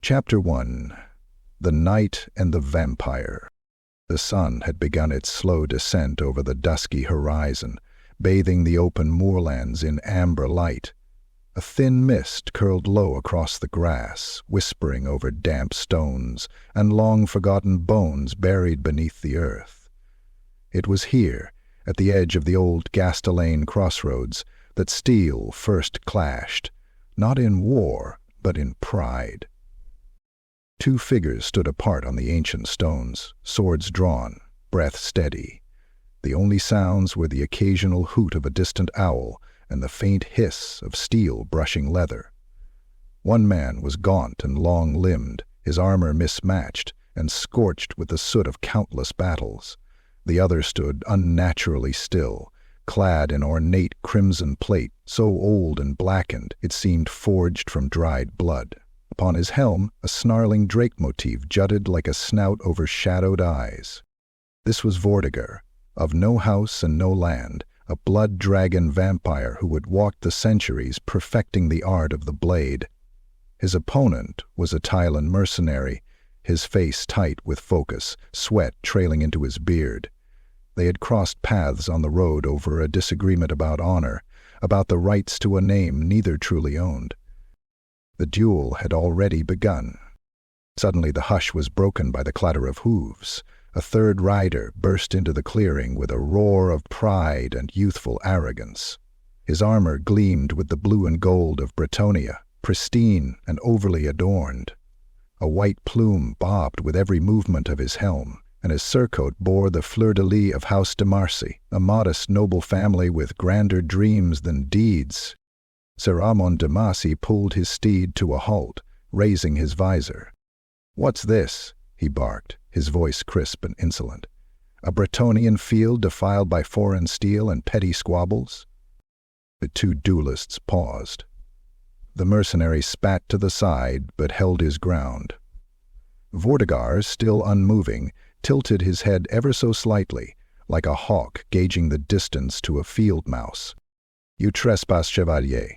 Chapter 1. The Knight and the Vampire. The sun had begun its slow descent over the dusky horizon, bathing the open moorlands in amber light. A thin mist curled low across the grass, whispering over damp stones and long-forgotten bones buried beneath the earth. It was here, at the edge of the old Gastellane crossroads, that steel first clashed, not in war, but in pride. Two figures stood apart on the ancient stones, swords drawn, breath steady. The only sounds were the occasional hoot of a distant owl and the faint hiss of steel brushing leather. One man was gaunt and long-limbed, his armor mismatched and scorched with the soot of countless battles. The other stood unnaturally still, clad in ornate crimson plate, so old and blackened it seemed forged from dried blood. Upon his helm, a snarling drake motif jutted like a snout over shadowed eyes. This was Vortigern, of no house and no land, a blood-dragon vampire who had walked the centuries perfecting the art of the blade. His opponent was a Thailand mercenary, his face tight with focus, sweat trailing into his beard. They had crossed paths on the road over a disagreement about honor, about the rights to a name neither truly owned. The duel had already begun. Suddenly the hush was broken by the clatter of hooves. A third rider burst into the clearing with a roar of pride and youthful arrogance. His armor gleamed with the blue and gold of Bretonnia, pristine and overly adorned. A white plume bobbed with every movement of his helm, and his surcoat bore the fleur-de-lis of House de Marcy, a modest noble family with grander dreams than deeds. Sir Armand de Marcy pulled his steed to a halt, raising his visor. "What's this?" he barked, his voice crisp and insolent. "A Bretonian field defiled by foreign steel and petty squabbles?" The two duelists paused. The mercenary spat to the side, but held his ground. Vortigern, still unmoving, tilted his head ever so slightly, like a hawk gauging the distance to a field mouse. "You trespass, chevalier,"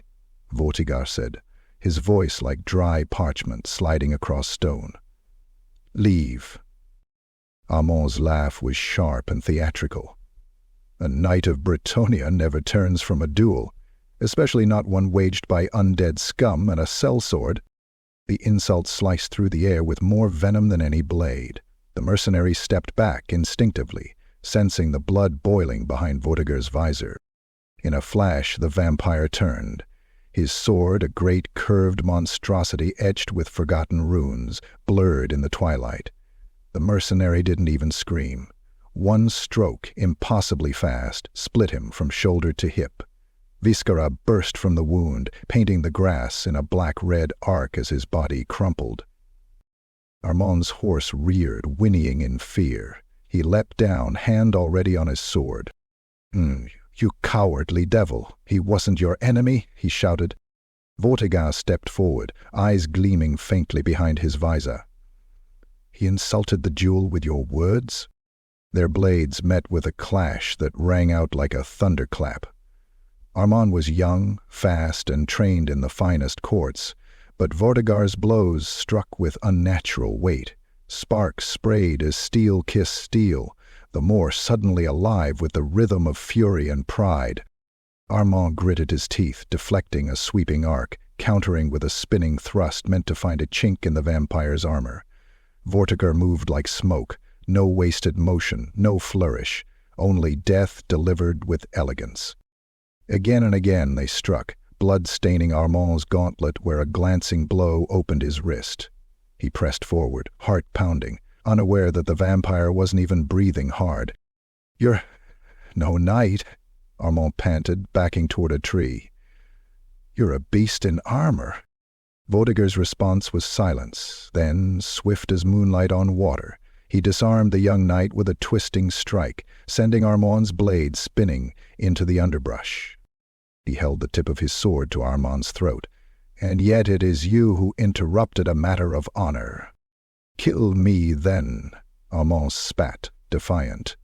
Vortigern said, his voice like dry parchment sliding across stone. "Leave." Armand's laugh was sharp and theatrical. "A knight of Bretonnia never turns from a duel, especially not one waged by undead scum and a sellsword." The insult sliced through the air with more venom than any blade. The mercenary stepped back instinctively, sensing the blood boiling behind Vortigern's visor. In a flash the vampire turned. His sword, a great curved monstrosity etched with forgotten runes, blurred in the twilight. The mercenary didn't even scream. One stroke, impossibly fast, split him from shoulder to hip. Viscera burst from the wound, painting the grass in a black-red arc as his body crumpled. Armand's horse reared, whinnying in fear. He leapt down, hand already on his sword. "You cowardly devil! He wasn't your enemy!" he shouted. Vortigern stepped forward, eyes gleaming faintly behind his visor. "He insulted the duel with your words?" Their blades met with a clash that rang out like a thunderclap. Armand was young, fast, and trained in the finest courts, but Vortigern's blows struck with unnatural weight. Sparks sprayed as steel kissed steel, the more suddenly alive with the rhythm of fury and pride. Armand gritted his teeth, deflecting a sweeping arc, countering with a spinning thrust meant to find a chink in the vampire's armor. Vortigern moved like smoke, no wasted motion, no flourish, only death delivered with elegance. Again and again they struck, blood staining Armand's gauntlet where a glancing blow opened his wrist. He pressed forward, heart pounding, unaware that the vampire wasn't even breathing hard. "You're no knight," Armand panted, backing toward a tree. "You're a beast in armor." Vortigern's response was silence. Then, swift as moonlight on water, he disarmed the young knight with a twisting strike, sending Armand's blade spinning into the underbrush. He held the tip of his sword to Armand's throat. "And yet it is you who interrupted a matter of honor." "Kill me, then," Armand spat, defiant.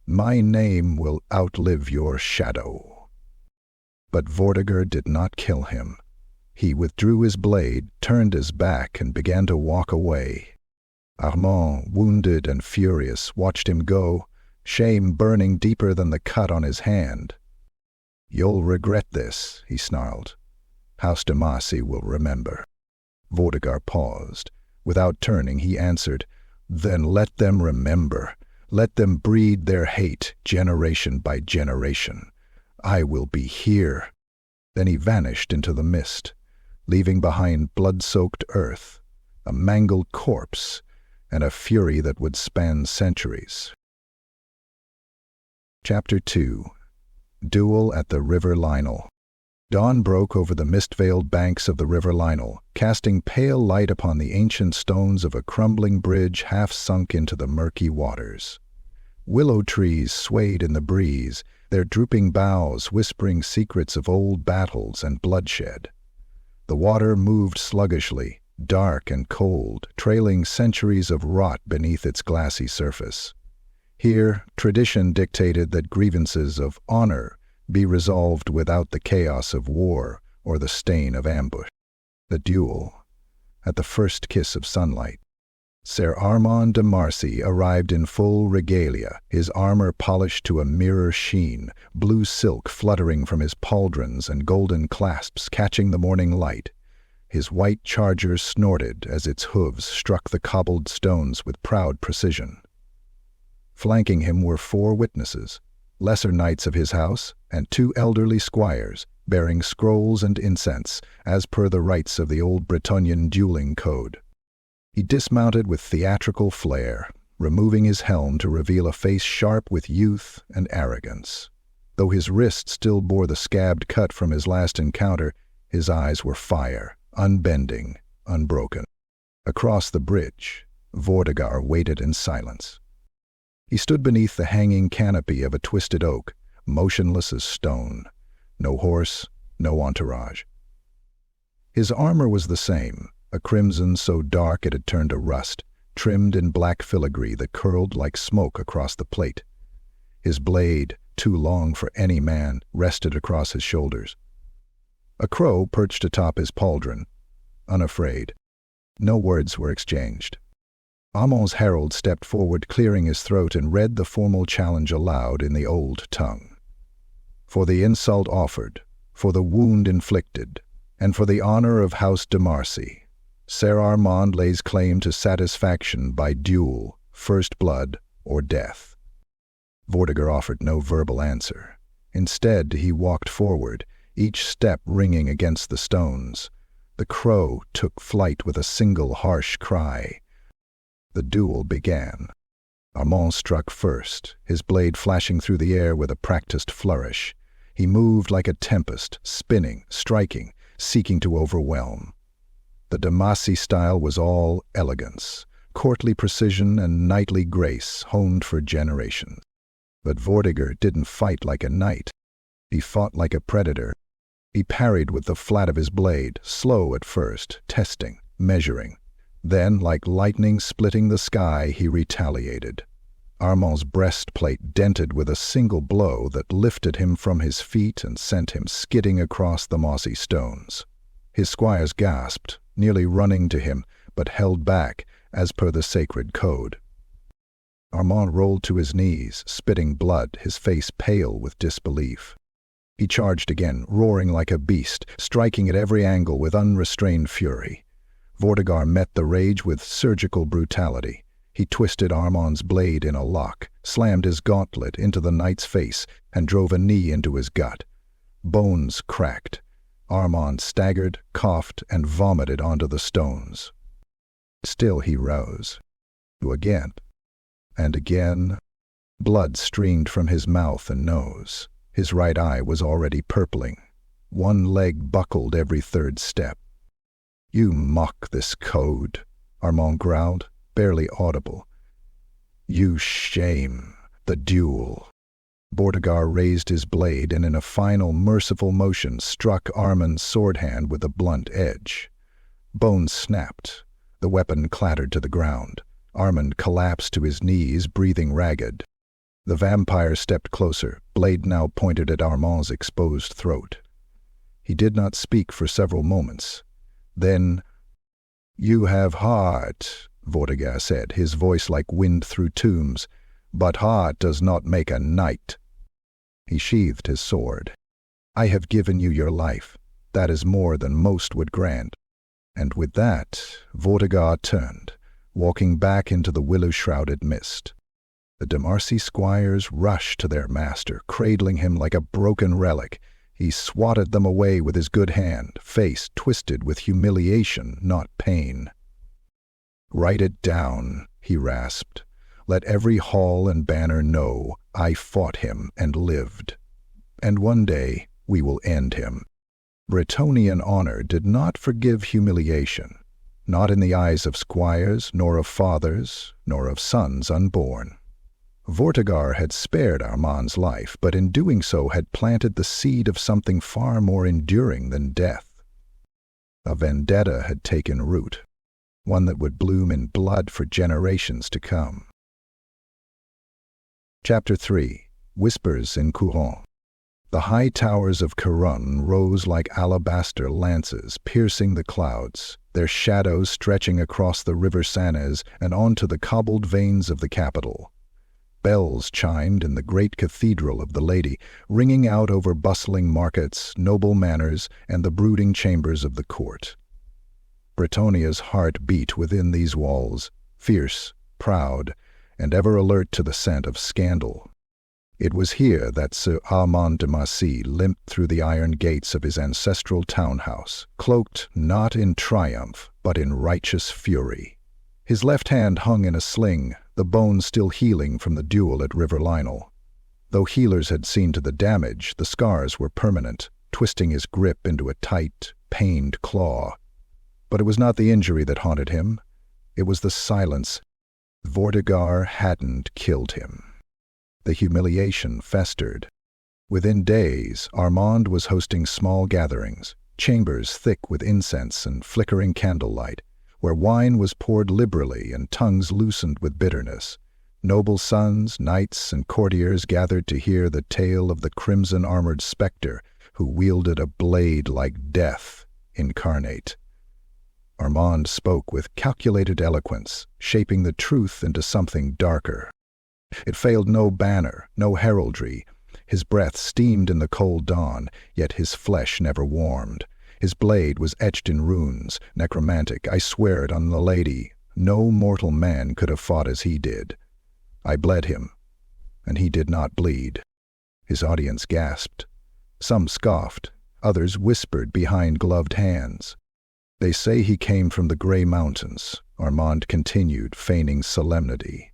"My name will outlive your shadow." But Vortigern did not kill him. He withdrew his blade, turned his back, and began to walk away. Armand, wounded and furious, watched him go, shame burning deeper than the cut on his hand. "You'll regret this," he snarled. "House de Marcy will remember." Vortigern paused. Without turning, he answered, "Then let them remember. Let them breed their hate, generation by generation. I will be here." Then he vanished into the mist, leaving behind blood-soaked earth, a mangled corpse, and a fury that would span centuries. Chapter 2. Duel at the River Lel. Dawn broke over the mist-veiled banks of the River Lel, casting pale light upon the ancient stones of a crumbling bridge half sunk into the murky waters. Willow trees swayed in the breeze, their drooping boughs whispering secrets of old battles and bloodshed. The water moved sluggishly, dark and cold, trailing centuries of rot beneath its glassy surface. Here, tradition dictated that grievances of honor be resolved without the chaos of war or the stain of ambush. The duel. At the first kiss of sunlight, Sir Armand de Marcy arrived in full regalia, his armor polished to a mirror sheen, blue silk fluttering from his pauldrons and golden clasps catching the morning light. His white charger snorted as its hooves struck the cobbled stones with proud precision. Flanking him were 4 witnesses, lesser knights of his house, and 2 elderly squires, bearing scrolls and incense, as per the rites of the old Bretonnian dueling code. He dismounted with theatrical flair, removing his helm to reveal a face sharp with youth and arrogance. Though his wrist still bore the scabbed cut from his last encounter, his eyes were fire, unbending, unbroken. Across the bridge, Vortigern waited in silence. He stood beneath the hanging canopy of a twisted oak, motionless as stone. No horse, no entourage. His armor was the same, a crimson so dark it had turned to rust, trimmed in black filigree that curled like smoke across the plate. His blade, too long for any man, rested across his shoulders. A crow perched atop his pauldron, unafraid. No words were exchanged. Armand's herald stepped forward, clearing his throat, and read the formal challenge aloud in the old tongue. "For the insult offered, for the wound inflicted, and for the honor of House de Marcy, Sir Armand lays claim to satisfaction by duel, first blood, or death." Vortigern offered no verbal answer. Instead, he walked forward, each step ringing against the stones. The crow took flight with a single harsh cry. The duel began. Armand struck first, his blade flashing through the air with a practiced flourish. He moved like a tempest, spinning, striking, seeking to overwhelm. The de Marcy style was all elegance, courtly precision and knightly grace honed for generations. But Vortigern didn't fight like a knight. He fought like a predator. He parried with the flat of his blade, slow at first, testing, measuring. Then, like lightning splitting the sky, he retaliated. Armand's breastplate dented with a single blow that lifted him from his feet and sent him skidding across the mossy stones. His squires gasped, nearly running to him, but held back, as per the sacred code. Armand rolled to his knees, spitting blood, his face pale with disbelief. He charged again, roaring like a beast, striking at every angle with unrestrained fury. Vortigern met the rage with surgical brutality. He twisted Armand's blade in a lock, slammed his gauntlet into the knight's face, and drove a knee into his gut. Bones cracked. Armand staggered, coughed, and vomited onto the stones. Still he rose. Again, and again. Blood streamed from his mouth and nose. His right eye was already purpling. One leg buckled every 3rd step. "You mock this code," Armand growled, barely audible. "You shame the duel." Vortigern raised his blade and in a final merciful motion struck Armand's sword hand with a blunt edge. Bones snapped. The weapon clattered to the ground. Armand collapsed to his knees, breathing ragged. The vampire stepped closer, blade now pointed at Armand's exposed throat. He did not speak for several moments. Then, "You have heart," Vortigern said, his voice like wind through tombs, "but heart does not make a knight." He sheathed his sword. "I have given you your life. That is more than most would grant." And with that, Vortigern turned, walking back into the willow-shrouded mist. The Demarcy squires rushed to their master, cradling him like a broken relic. He swatted them away with his good hand, face twisted with humiliation, not pain. "Write it down," he rasped. "Let every hall and banner know I fought him and lived. And one day we will end him." Bretonnian honor did not forgive humiliation, not in the eyes of squires, nor of fathers, nor of sons unborn. Vortigern had spared Armand's life, but in doing so had planted the seed of something far more enduring than death. A vendetta had taken root, one that would bloom in blood for generations to come. Chapter 3. Whispers in Kuhong. The high towers of Kuhong rose like alabaster lances, piercing the clouds, their shadows stretching across the river Sanez and onto the cobbled veins of the capital. Bells chimed in the great cathedral of the Lady, ringing out over bustling markets, noble manors, and the brooding chambers of the court. Bretonnia's heart beat within these walls, fierce, proud, and ever alert to the scent of scandal. It was here that Sir Armand de Marcy limped through the iron gates of his ancestral townhouse, cloaked not in triumph, but in righteous fury. His left hand hung in a sling, the bone still healing from the duel at River Lel. Though healers had seen to the damage, the scars were permanent, twisting his grip into a tight, pained claw. But it was not the injury that haunted him. It was the silence. Vortigern hadn't killed him. The humiliation festered. Within days, Armand was hosting small gatherings, chambers thick with incense and flickering candlelight, where wine was poured liberally and tongues loosened with bitterness. Noble sons, knights, and courtiers gathered to hear the tale of the crimson-armored spectre who wielded a blade like death incarnate. Armand spoke with calculated eloquence, shaping the truth into something darker. It failed no banner, no heraldry. His breath steamed in the cold dawn, yet his flesh never warmed. His blade was etched in runes, necromantic. I swear it on the Lady. No mortal man could have fought as he did. I bled him, and he did not bleed. His audience gasped. Some scoffed, others whispered behind gloved hands. They say he came from the Grey Mountains, Armand continued, feigning solemnity.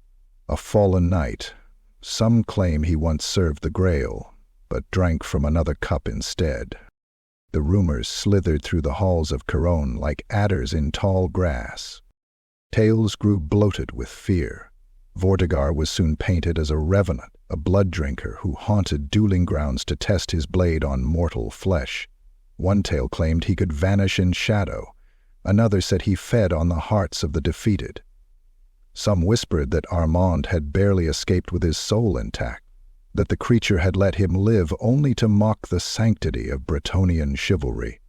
A fallen knight. Some claim he once served the Grail, but drank from another cup instead. The rumors slithered through the halls of Kuhong like adders in tall grass. Tales grew bloated with fear. Vortigern was soon painted as a revenant, a blood drinker who haunted dueling grounds to test his blade on mortal flesh. One tale claimed he could vanish in shadow. Another said he fed on the hearts of the defeated. Some whispered that Armand had barely escaped with his soul intact, that the creature had let him live only to mock the sanctity of Bretonnian chivalry.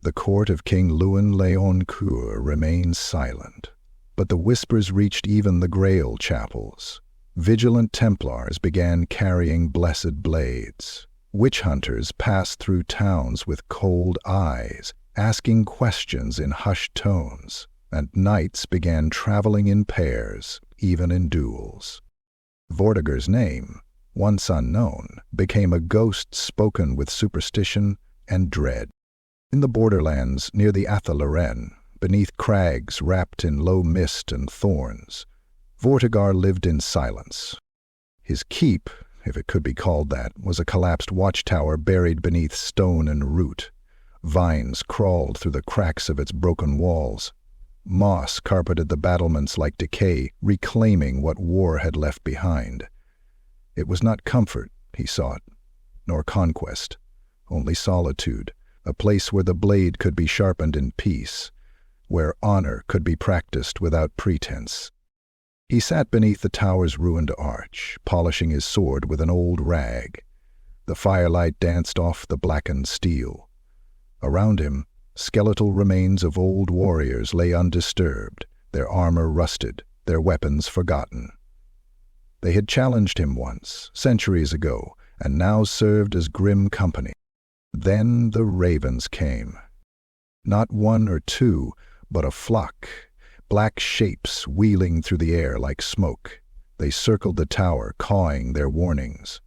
The court of King Louis Leoncoeur remained silent, but the whispers reached even the Grail chapels. Vigilant Templars began carrying blessed blades. Witch hunters passed through towns with cold eyes, asking questions in hushed tones, and knights began traveling in pairs, even in duels. Vortigern's name, once unknown, became a ghost spoken with superstition and dread. In the borderlands near the Athalaren, beneath crags wrapped in low mist and thorns, Vortigern lived in silence. His keep, if it could be called that, was a collapsed watchtower buried beneath stone and root. Vines crawled through the cracks of its broken walls. Moss carpeted the battlements like decay, reclaiming what war had left behind. It was not comfort he sought, nor conquest, only solitude, a place where the blade could be sharpened in peace, where honor could be practiced without pretense. He sat beneath the tower's ruined arch, polishing his sword with an old rag. The firelight danced off the blackened steel. Around him, skeletal remains of old warriors lay undisturbed, their armor rusted, their weapons forgotten. They had challenged him once, centuries ago, and now served as grim company. Then the ravens came. Not one or two, but a flock, black shapes wheeling through the air like smoke. They circled the tower, cawing their warnings.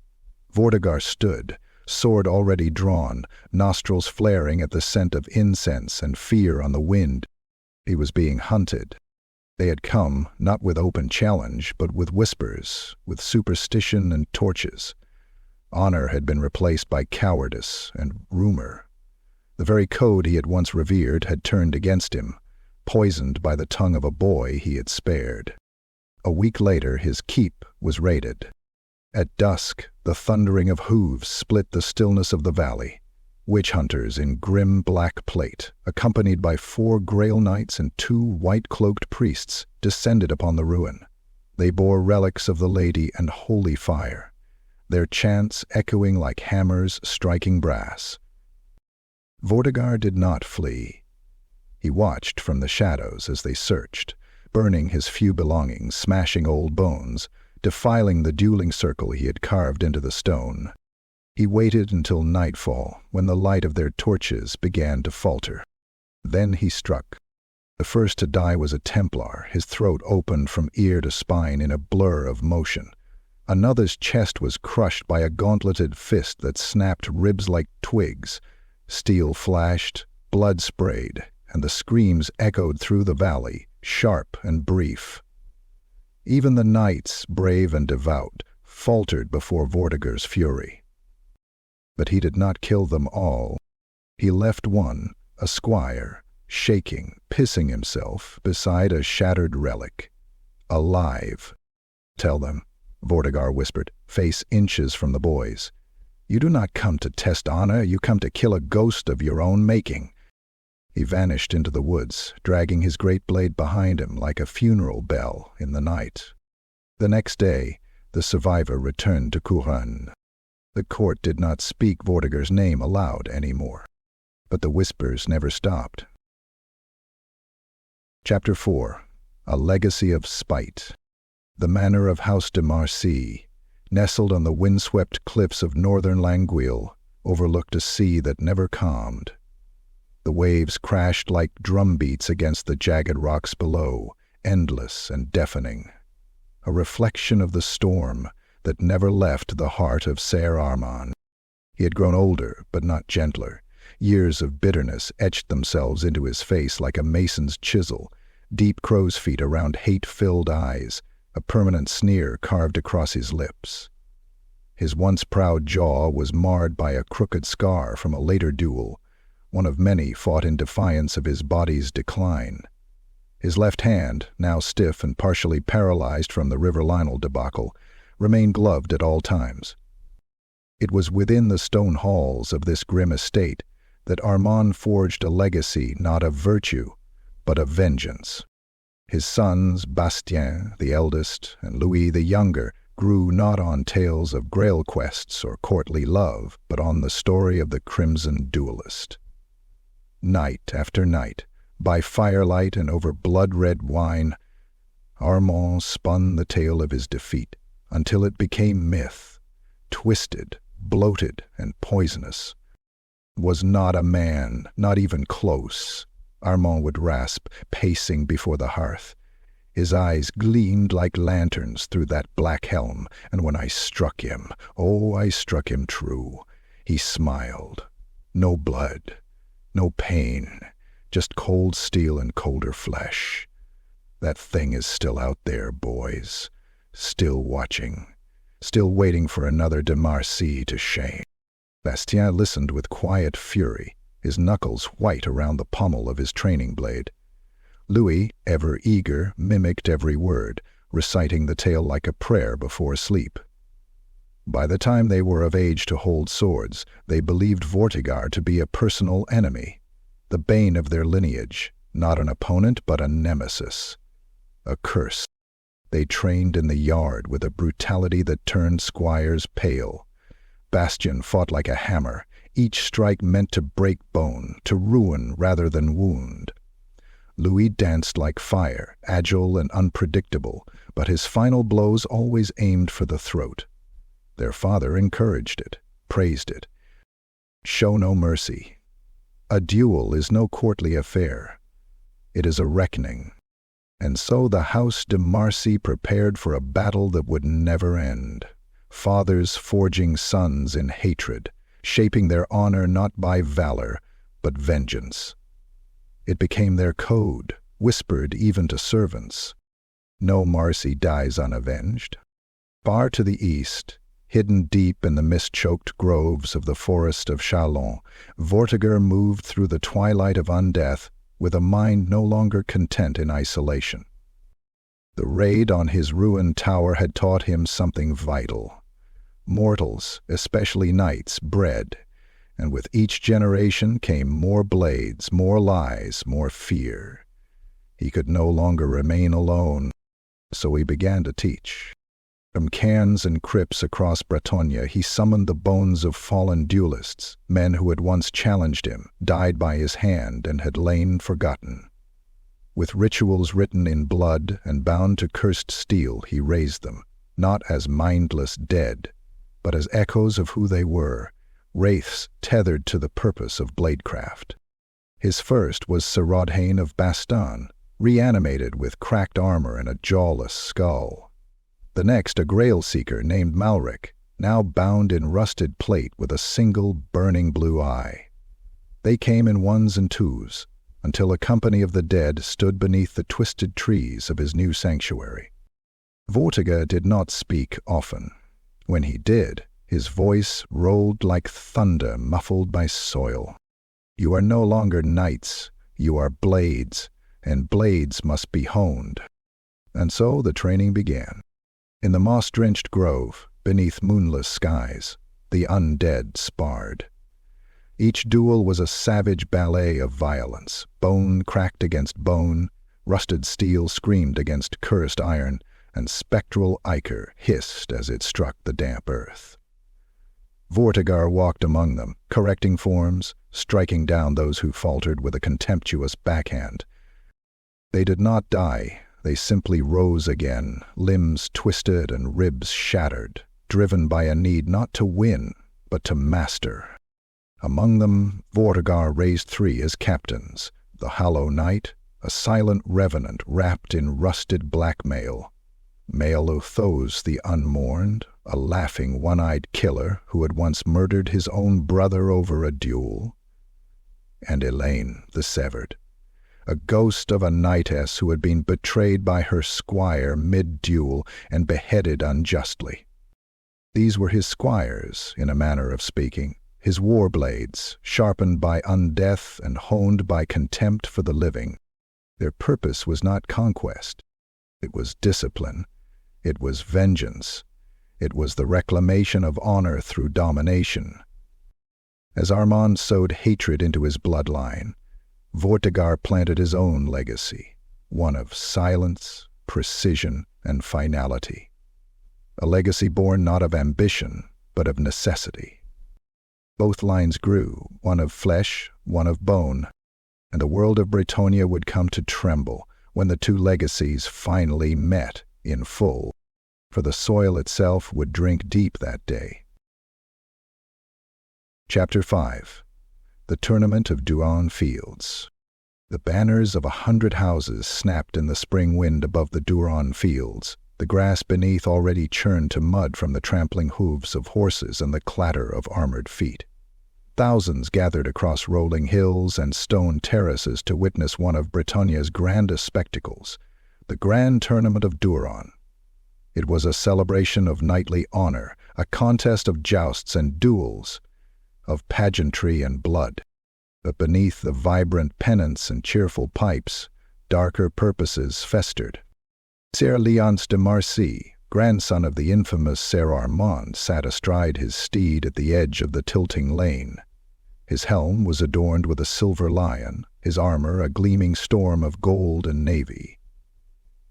Vortigern stood, sword already drawn, nostrils flaring at the scent of incense and fear on the wind. He was being hunted. They had come, not with open challenge, but with whispers, with superstition and torches. Honor had been replaced by cowardice and rumor. The very code he had once revered had turned against him, poisoned by the tongue of a boy he had spared. A week later, his keep was raided. At dusk, the thundering of hooves split the stillness of the valley. Witch hunters in grim black plate, accompanied by 4 Grail knights and 2 white-cloaked priests, descended upon the ruin. They bore relics of the Lady and holy fire, their chants echoing like hammers striking brass. Vortigern did not flee. He watched from the shadows as they searched, burning his few belongings, smashing old bones, defiling the dueling circle he had carved into the stone. He waited until nightfall, when the light of their torches began to falter. Then he struck. The first to die was a Templar, his throat opened from ear to spine in a blur of motion. Another's chest was crushed by a gauntleted fist that snapped ribs like twigs. Steel flashed, blood sprayed, and the screams echoed through the valley, sharp and brief. Even the knights, brave and devout, faltered before Vortigern's fury. But he did not kill them all. He left one, a squire, shaking, pissing himself, beside a shattered relic. Alive. "Tell them," Vortigern whispered, face inches from the boys. "You do not come to test honor, you come to kill a ghost of your own making." He vanished into the woods, dragging his great blade behind him like a funeral bell in the night. The next day, the survivor returned to Kuhong. The court did not speak Vortigern's name aloud anymore, but the whispers never stopped. Chapter 4. A Legacy of Spite. The manor of House de Marcy, nestled on the windswept cliffs of northern Languille, overlooked a sea that never calmed. The waves crashed like drumbeats against the jagged rocks below, endless and deafening. A reflection of the storm that never left the heart of Ser Armand. He had grown older, but not gentler. Years of bitterness etched themselves into his face like a mason's chisel, deep crow's feet around hate-filled eyes, a permanent sneer carved across his lips. His once proud jaw was marred by a crooked scar from a later duel, one of many fought in defiance of his body's decline. His left hand, now stiff and partially paralyzed from the River Lel debacle, remained gloved at all times. It was within the stone halls of this grim estate that Armand forged a legacy not of virtue, but of vengeance. His sons, Bastien, the eldest, and Louis, the younger, grew not on tales of grail quests or courtly love, but on the story of the crimson duelist. Night after night, by firelight and over blood-red wine, Armand spun the tale of his defeat, until it became myth, twisted, bloated, and poisonous. Was not a man, not even close, Armand would rasp, pacing before the hearth. His eyes gleamed like lanterns through that black helm, and when I struck him, oh, I struck him true. He smiled. No blood, no pain, just cold steel and colder flesh. That thing is still out there, boys. Still watching, still waiting for another de Marcy to shame. Bastien listened with quiet fury, his knuckles white around the pommel of his training blade. Louis, ever eager, mimicked every word, reciting the tale like a prayer before sleep. By the time they were of age to hold swords, they believed Vortigern to be a personal enemy, the bane of their lineage, not an opponent but a nemesis, a curse. They trained in the yard with a brutality that turned squires pale. Bastien fought like a hammer, each strike meant to break bone, to ruin rather than wound. Louis danced like fire, agile and unpredictable, but his final blows always aimed for the throat. Their father encouraged it, praised it. Show no mercy. A duel is no courtly affair. It is a reckoning. And so the House de Marcy prepared for a battle that would never end. Fathers forging sons in hatred, shaping their honor not by valor, but vengeance. It became their code, whispered even to servants. No Marcy dies unavenged. Far to the east, hidden deep in the mist-choked groves of the forest of Chalon, Vortigern moved through the twilight of undeath with a mind no longer content in isolation. The raid on his ruined tower had taught him something vital. Mortals, especially knights, bred, and with each generation came more blades, more lies, more fear. He could no longer remain alone, so he began to teach. From cairns and crypts across Bretonnia he summoned the bones of fallen duelists, men who had once challenged him, died by his hand, and had lain forgotten. With rituals written in blood and bound to cursed steel he raised them, not as mindless dead, but as echoes of who they were, wraiths tethered to the purpose of bladecraft. His first was Sir Rodhain of Bastan, reanimated with cracked armor and a jawless skull. The next a grail-seeker named Malric, now bound in rusted plate with a single burning blue eye. They came in ones and twos, until a company of the dead stood beneath the twisted trees of his new sanctuary. Vortigern did not speak often. When he did, his voice rolled like thunder muffled by soil. You are no longer knights, you are blades, and blades must be honed. And so the training began. In the moss-drenched grove, beneath moonless skies, the undead sparred. Each duel was a savage ballet of violence. Bone cracked against bone, rusted steel screamed against cursed iron, and spectral ichor hissed as it struck the damp earth. Vortigern walked among them, correcting forms, striking down those who faltered with a contemptuous backhand. They did not die. They simply rose again, limbs twisted and ribs shattered, driven by a need not to win, but to master. Among them, Vortigern raised 3 as captains, the Hollow Knight, a silent revenant wrapped in rusted blackmail, Mael Othos the Unmourned, a laughing one-eyed killer who had once murdered his own brother over a duel, and Elaine the Severed, a ghost of a knightess who had been betrayed by her squire mid-duel and beheaded unjustly. These were his squires, in a manner of speaking, his war blades, sharpened by undeath and honed by contempt for the living. Their purpose was not conquest. It was discipline. It was vengeance. It was the reclamation of honor through domination. As Armand sowed hatred into his bloodline, Vortigern planted his own legacy, one of silence, precision, and finality. A legacy born not of ambition, but of necessity. Both lines grew, one of flesh, one of bone, and the world of Bretonnia would come to tremble when the 2 legacies finally met in full, for the soil itself would drink deep that day. Chapter 5. The Tournament of Duron Fields. The banners of 100 houses snapped in the spring wind above the Duron fields, the grass beneath already churned to mud from the trampling hooves of horses and the clatter of armored feet. Thousands gathered across rolling hills and stone terraces to witness one of Bretonnia's grandest spectacles, the Grand Tournament of Duron. It was a celebration of knightly honor, a contest of jousts and duels, of pageantry and blood. But beneath the vibrant pennants and cheerful pipes, darker purposes festered. Sieur Léonce de Marcy, grandson of the infamous Sieur Armand, sat astride his steed at the edge of the tilting lane. His helm was adorned with a silver lion, his armor a gleaming storm of gold and navy.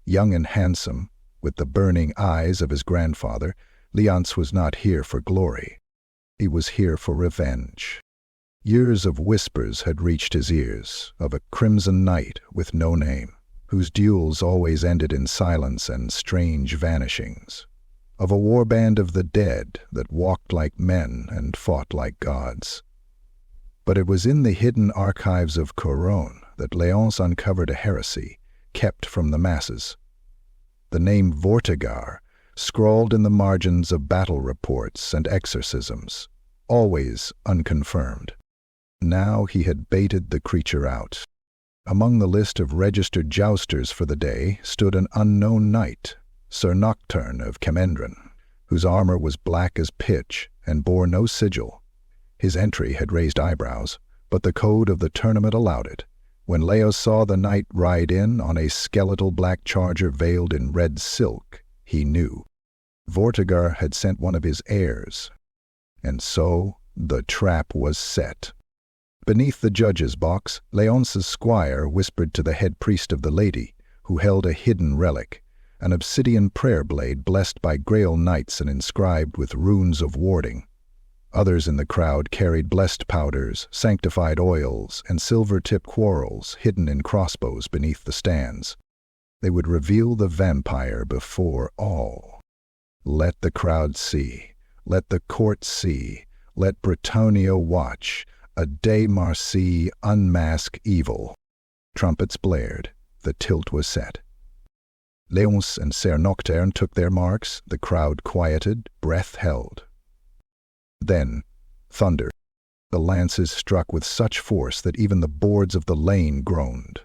Young and handsome, with the burning eyes of his grandfather, Léonce was not here for glory. He was here for revenge. Years of whispers had reached his ears, of a crimson knight with no name, whose duels always ended in silence and strange vanishings, of a warband of the dead that walked like men and fought like gods. But it was in the hidden archives of Kuhong that Léonce uncovered a heresy kept from the masses. The name Vortigar, scrawled in the margins of battle reports and exorcisms, always unconfirmed. Now he had baited the creature out. Among the list of registered jousters for the day stood an unknown knight, Sir Nocturne of Kemendron, whose armor was black as pitch and bore no sigil. His entry had raised eyebrows, but the code of the tournament allowed it. When Léo saw the knight ride in on a skeletal black charger veiled in red silk, he knew. Vortigar had sent one of his heirs, and so the trap was set. Beneath the judge's box, Léonce's squire whispered to the head priest of the lady, who held a hidden relic, an obsidian prayer blade blessed by Grail knights and inscribed with runes of warding. Others in the crowd carried blessed powders, sanctified oils, and silver-tipped quarrels hidden in crossbows beneath the stands. They would reveal the vampire before all. Let the crowd see. Let the court see. Let Bretonnia watch. A de Marcy unmask evil. Trumpets blared. The tilt was set. Léonce and Sir Nocturne took their marks. The crowd quieted, breath held. Then, thunder. The lances struck with such force that even the boards of the lane groaned.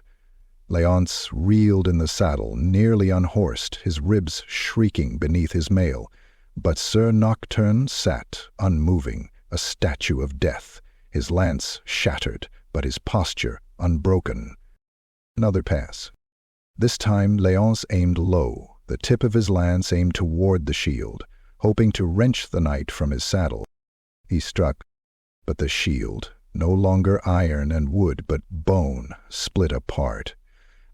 Léonce reeled in the saddle, nearly unhorsed, his ribs shrieking beneath his mail. But Sir Nocturne sat, unmoving, a statue of death, his lance shattered, but his posture unbroken. Another pass. This time Léonce aimed low, the tip of his lance aimed toward the shield, hoping to wrench the knight from his saddle. He struck, but the shield, no longer iron and wood but bone, split apart,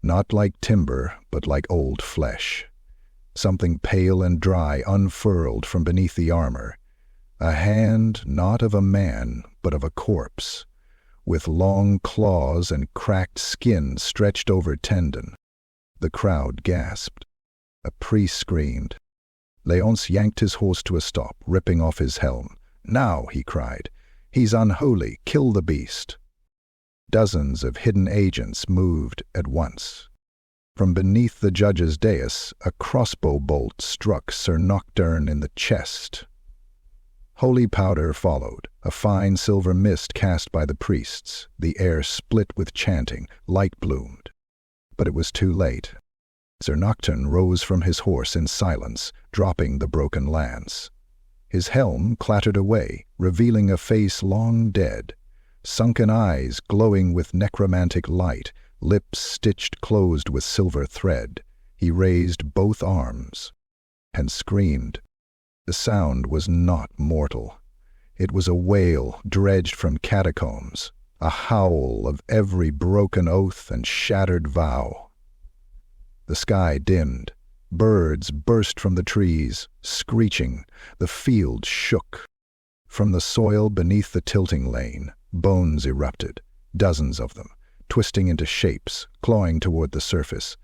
not like timber but like old flesh. Something pale and dry unfurled from beneath the armor, a hand not of a man but of a corpse, with long claws and cracked skin stretched over tendon. The crowd gasped. A priest screamed. Léonce yanked his horse to a stop, ripping off his helm. "Now," he cried. "He's unholy. Kill the beast." Dozens of hidden agents moved at once. From beneath the judge's dais, a crossbow bolt struck Sir Nocturne in the chest. Holy powder followed, a fine silver mist cast by the priests. The air split with chanting, light bloomed. But it was too late. Sir Nocturne rose from his horse in silence, dropping the broken lance. His helm clattered away, revealing a face long dead, sunken eyes glowing with necromantic light, lips stitched closed with silver thread. He raised both arms and screamed. The sound was not mortal. It was a wail dredged from catacombs, a howl of every broken oath and shattered vow. The sky dimmed. Birds burst from the trees, screeching. The field shook. From the soil beneath the tilting lane, bones erupted, dozens of them, twisting into shapes, clawing toward the surface.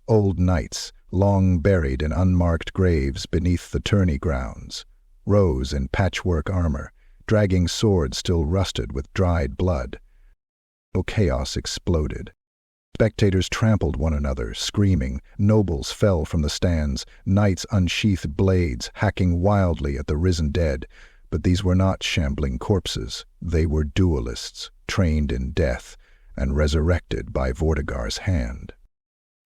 Old knights, long buried in unmarked graves beneath the tourney grounds, rose in patchwork armor, dragging swords still rusted with dried blood. Chaos exploded. Spectators trampled one another, screaming. Nobles fell from the stands, knights unsheathed blades, hacking wildly at the risen dead. But these were not shambling corpses. They were duelists, trained in death, and resurrected by Vortigar's hand.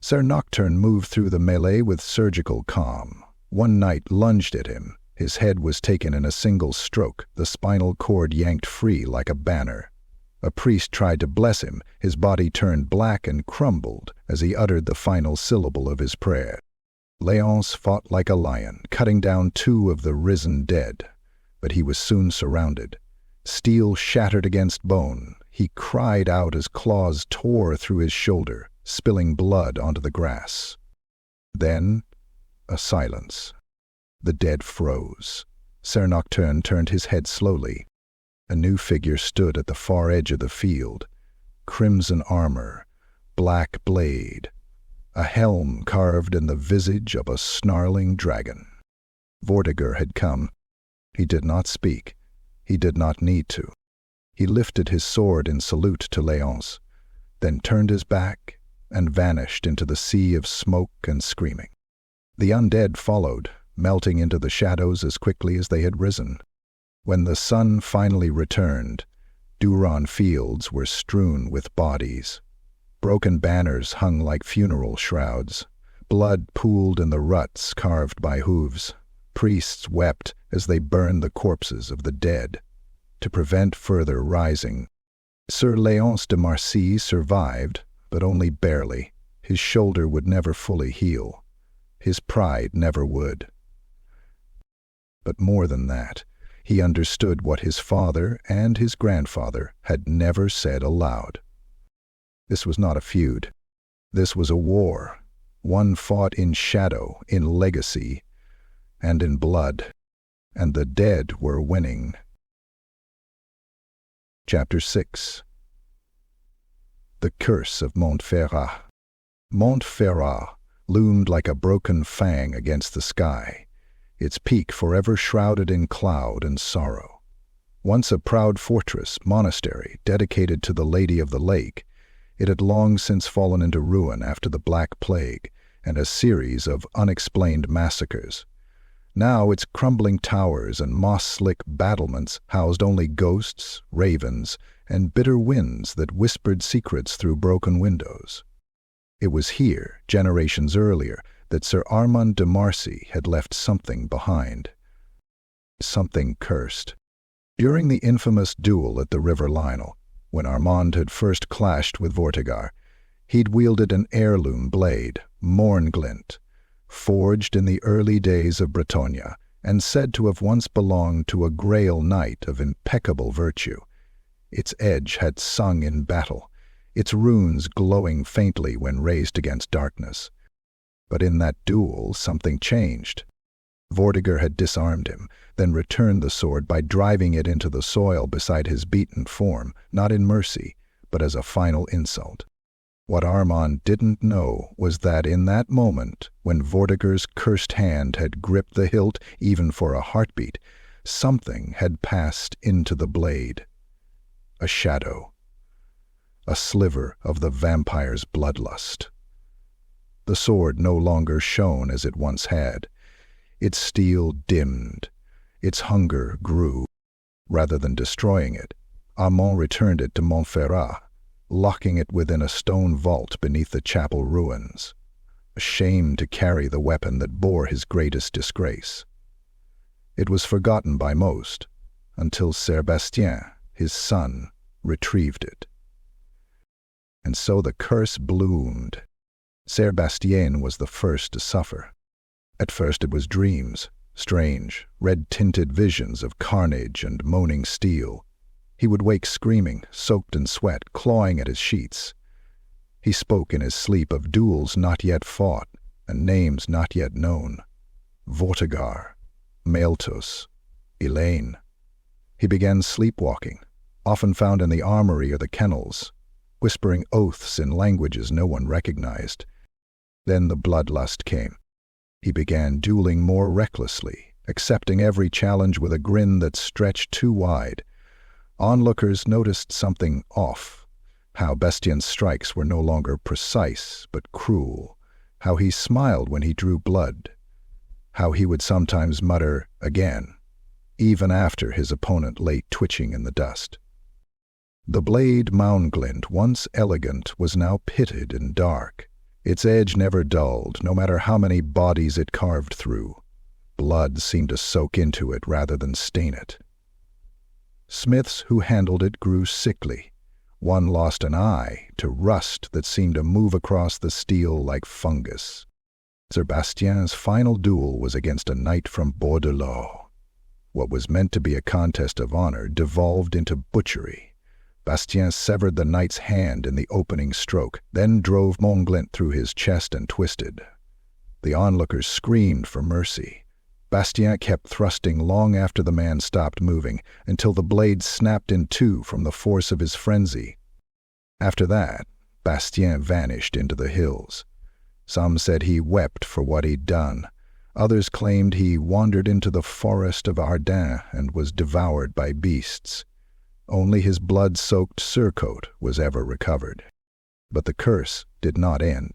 Sir Nocturne moved through the melee with surgical calm. One knight lunged at him. His head was taken in a single stroke, the spinal cord yanked free like a banner. A priest tried to bless him. His body turned black and crumbled as he uttered the final syllable of his prayer. Léonce fought like a lion, cutting down two of the risen dead. But he was soon surrounded. Steel shattered against bone. He cried out as claws tore through his shoulder, spilling blood onto the grass. Then, a silence. The dead froze. Sir Nocturne turned his head slowly. A new figure stood at the far edge of the field. Crimson armor, black blade, a helm carved in the visage of a snarling dragon. Vortigern had come. He did not speak. He did not need to. He lifted his sword in salute to Léonce, then turned his back and vanished into the sea of smoke and screaming. The undead followed, melting into the shadows as quickly as they had risen. When the sun finally returned, Duron fields were strewn with bodies. Broken banners hung like funeral shrouds. Blood pooled in the ruts carved by hooves. Priests wept as they burned the corpses of the dead. To prevent further rising, Sir Léonce de Marcy survived, but only barely. His shoulder would never fully heal. His pride never would. But more than that, he understood what his father and his grandfather had never said aloud. This was not a feud. This was a war, one fought in shadow, in legacy, and in blood, and the dead were winning. Chapter 6. The Curse of Mont Farah. Mont Farah loomed like a broken fang against the sky, its peak forever shrouded in cloud and sorrow. Once a proud fortress, monastery, dedicated to the Lady of the Lake, it had long since fallen into ruin after the Black Plague and a series of unexplained massacres. Now its crumbling towers and moss-slick battlements housed only ghosts, ravens, and bitter winds that whispered secrets through broken windows. It was here, generations earlier, that Sir Armand de Marcy had left something behind. Something cursed. During the infamous duel at the River Lel, when Armand had first clashed with Vortigern, he'd wielded an heirloom blade, Mornglint, forged in the early days of Bretonnia, and said to have once belonged to a Grail knight of impeccable virtue. Its edge had sung in battle, its runes glowing faintly when raised against darkness. But in that duel something changed. Vortigern had disarmed him, then returned the sword by driving it into the soil beside his beaten form, not in mercy, but as a final insult. What Armand didn't know was that in that moment, when Vortigern's cursed hand had gripped the hilt even for a heartbeat, something had passed into the blade. A shadow. A sliver of the vampire's bloodlust. The sword no longer shone as it once had. Its steel dimmed. Its hunger grew. Rather than destroying it, Armand returned it to Montferrat, locking it within a stone vault beneath the chapel ruins, ashamed to carry the weapon that bore his greatest disgrace. It was forgotten by most, until Sébastien, his son, retrieved it. And so the curse bloomed. Sébastien was the first to suffer. At first it was dreams, strange, red-tinted visions of carnage and moaning steel. He would wake screaming, soaked in sweat, clawing at his sheets. He spoke in his sleep of duels not yet fought and names not yet known. Vortigern, Malthus, Elaine. He began sleepwalking, often found in the armory or the kennels, whispering oaths in languages no one recognized. Then the bloodlust came. He began dueling more recklessly, accepting every challenge with a grin that stretched too wide. Onlookers noticed something off, how Bastien's strikes were no longer precise but cruel, how he smiled when he drew blood, how he would sometimes mutter, "Again," even after his opponent lay twitching in the dust. The blade Mornglint, once elegant, was now pitted and dark. Its edge never dulled, no matter how many bodies it carved through. Blood seemed to soak into it rather than stain it. Smiths who handled it grew sickly. One lost an eye to rust that seemed to move across the steel like fungus. Sébastien's final duel was against a knight from Bordlo. What was meant to be a contest of honor devolved into butchery. Bastien severed the knight's hand in the opening stroke, then drove Mornglint through his chest and twisted. The onlookers screamed for mercy. Bastien kept thrusting long after the man stopped moving, until the blade snapped in two from the force of his frenzy. After that, Bastien vanished into the hills. Some said he wept for what he'd done. Others claimed he wandered into the forest of Ardennes and was devoured by beasts. Only his blood-soaked surcoat was ever recovered. But the curse did not end.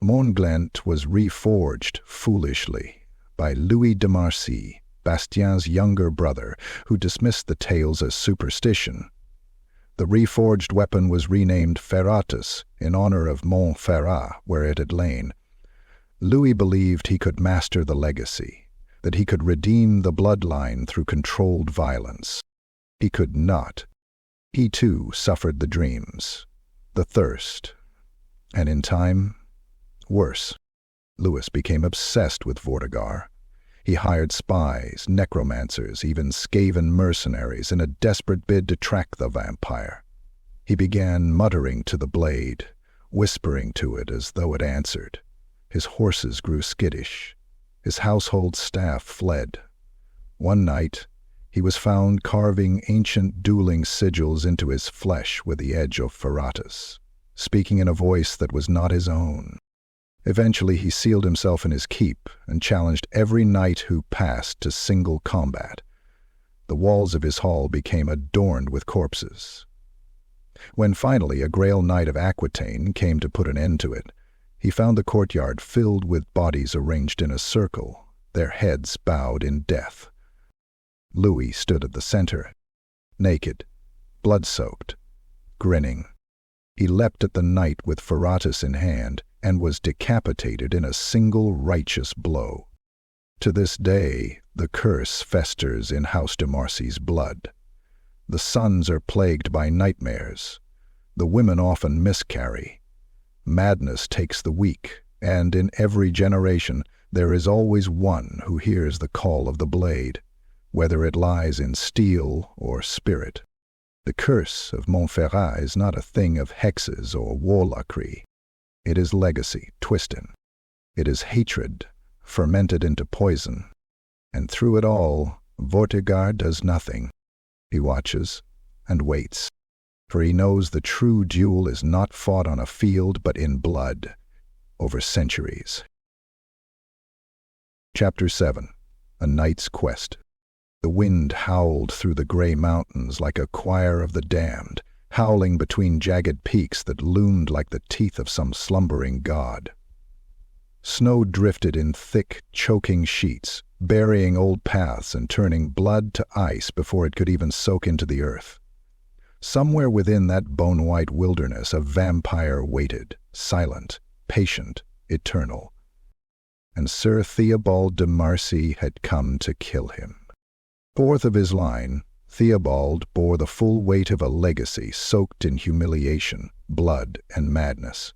Mont was reforged foolishly by Louis de Marcy, Bastien's younger brother, who dismissed the tales as superstition. The reforged weapon was renamed Ferratus in honor of Mont Farah, where it had lain. Louis believed he could master the legacy, that he could redeem the bloodline through controlled violence. He could not. He too suffered the dreams, the thirst, and in time, worse. Louis became obsessed with Vortigern. He hired spies, necromancers, even Skaven mercenaries in a desperate bid to track the vampire. He began muttering to the blade, whispering to it as though it answered. His horses grew skittish. His household staff fled. One night, he was found carving ancient dueling sigils into his flesh with the edge of Ferratus, speaking in a voice that was not his own. Eventually he sealed himself in his keep and challenged every knight who passed to single combat. The walls of his hall became adorned with corpses. When finally a Grail Knight of Aquitaine came to put an end to it, he found the courtyard filled with bodies arranged in a circle, their heads bowed in death. Louis stood at the center, naked, blood-soaked, grinning. He leapt at the knight with Ferratus in hand and was decapitated in a single righteous blow. To this day, the curse festers in House de Marcy's blood. The sons are plagued by nightmares. The women often miscarry. Madness takes the weak, and in every generation there is always one who hears the call of the blade, whether it lies in steel or spirit. The curse of Montferrat is not a thing of hexes or warlockry. It is legacy twisted. It is hatred fermented into poison. And through it all, Vortigern does nothing. He watches and waits, for he knows the true duel is not fought on a field but in blood, over centuries. Chapter 7. A Knight's Quest. The wind howled through the gray mountains like a choir of the damned, howling between jagged peaks that loomed like the teeth of some slumbering god. Snow drifted in thick, choking sheets, burying old paths and turning blood to ice before it could even soak into the earth. Somewhere within that bone-white wilderness a vampire waited, silent, patient, eternal. And Sir Theobald de Marcy had come to kill him. Fourth of his line, Theobald bore the full weight of a legacy soaked in humiliation, blood, and madness.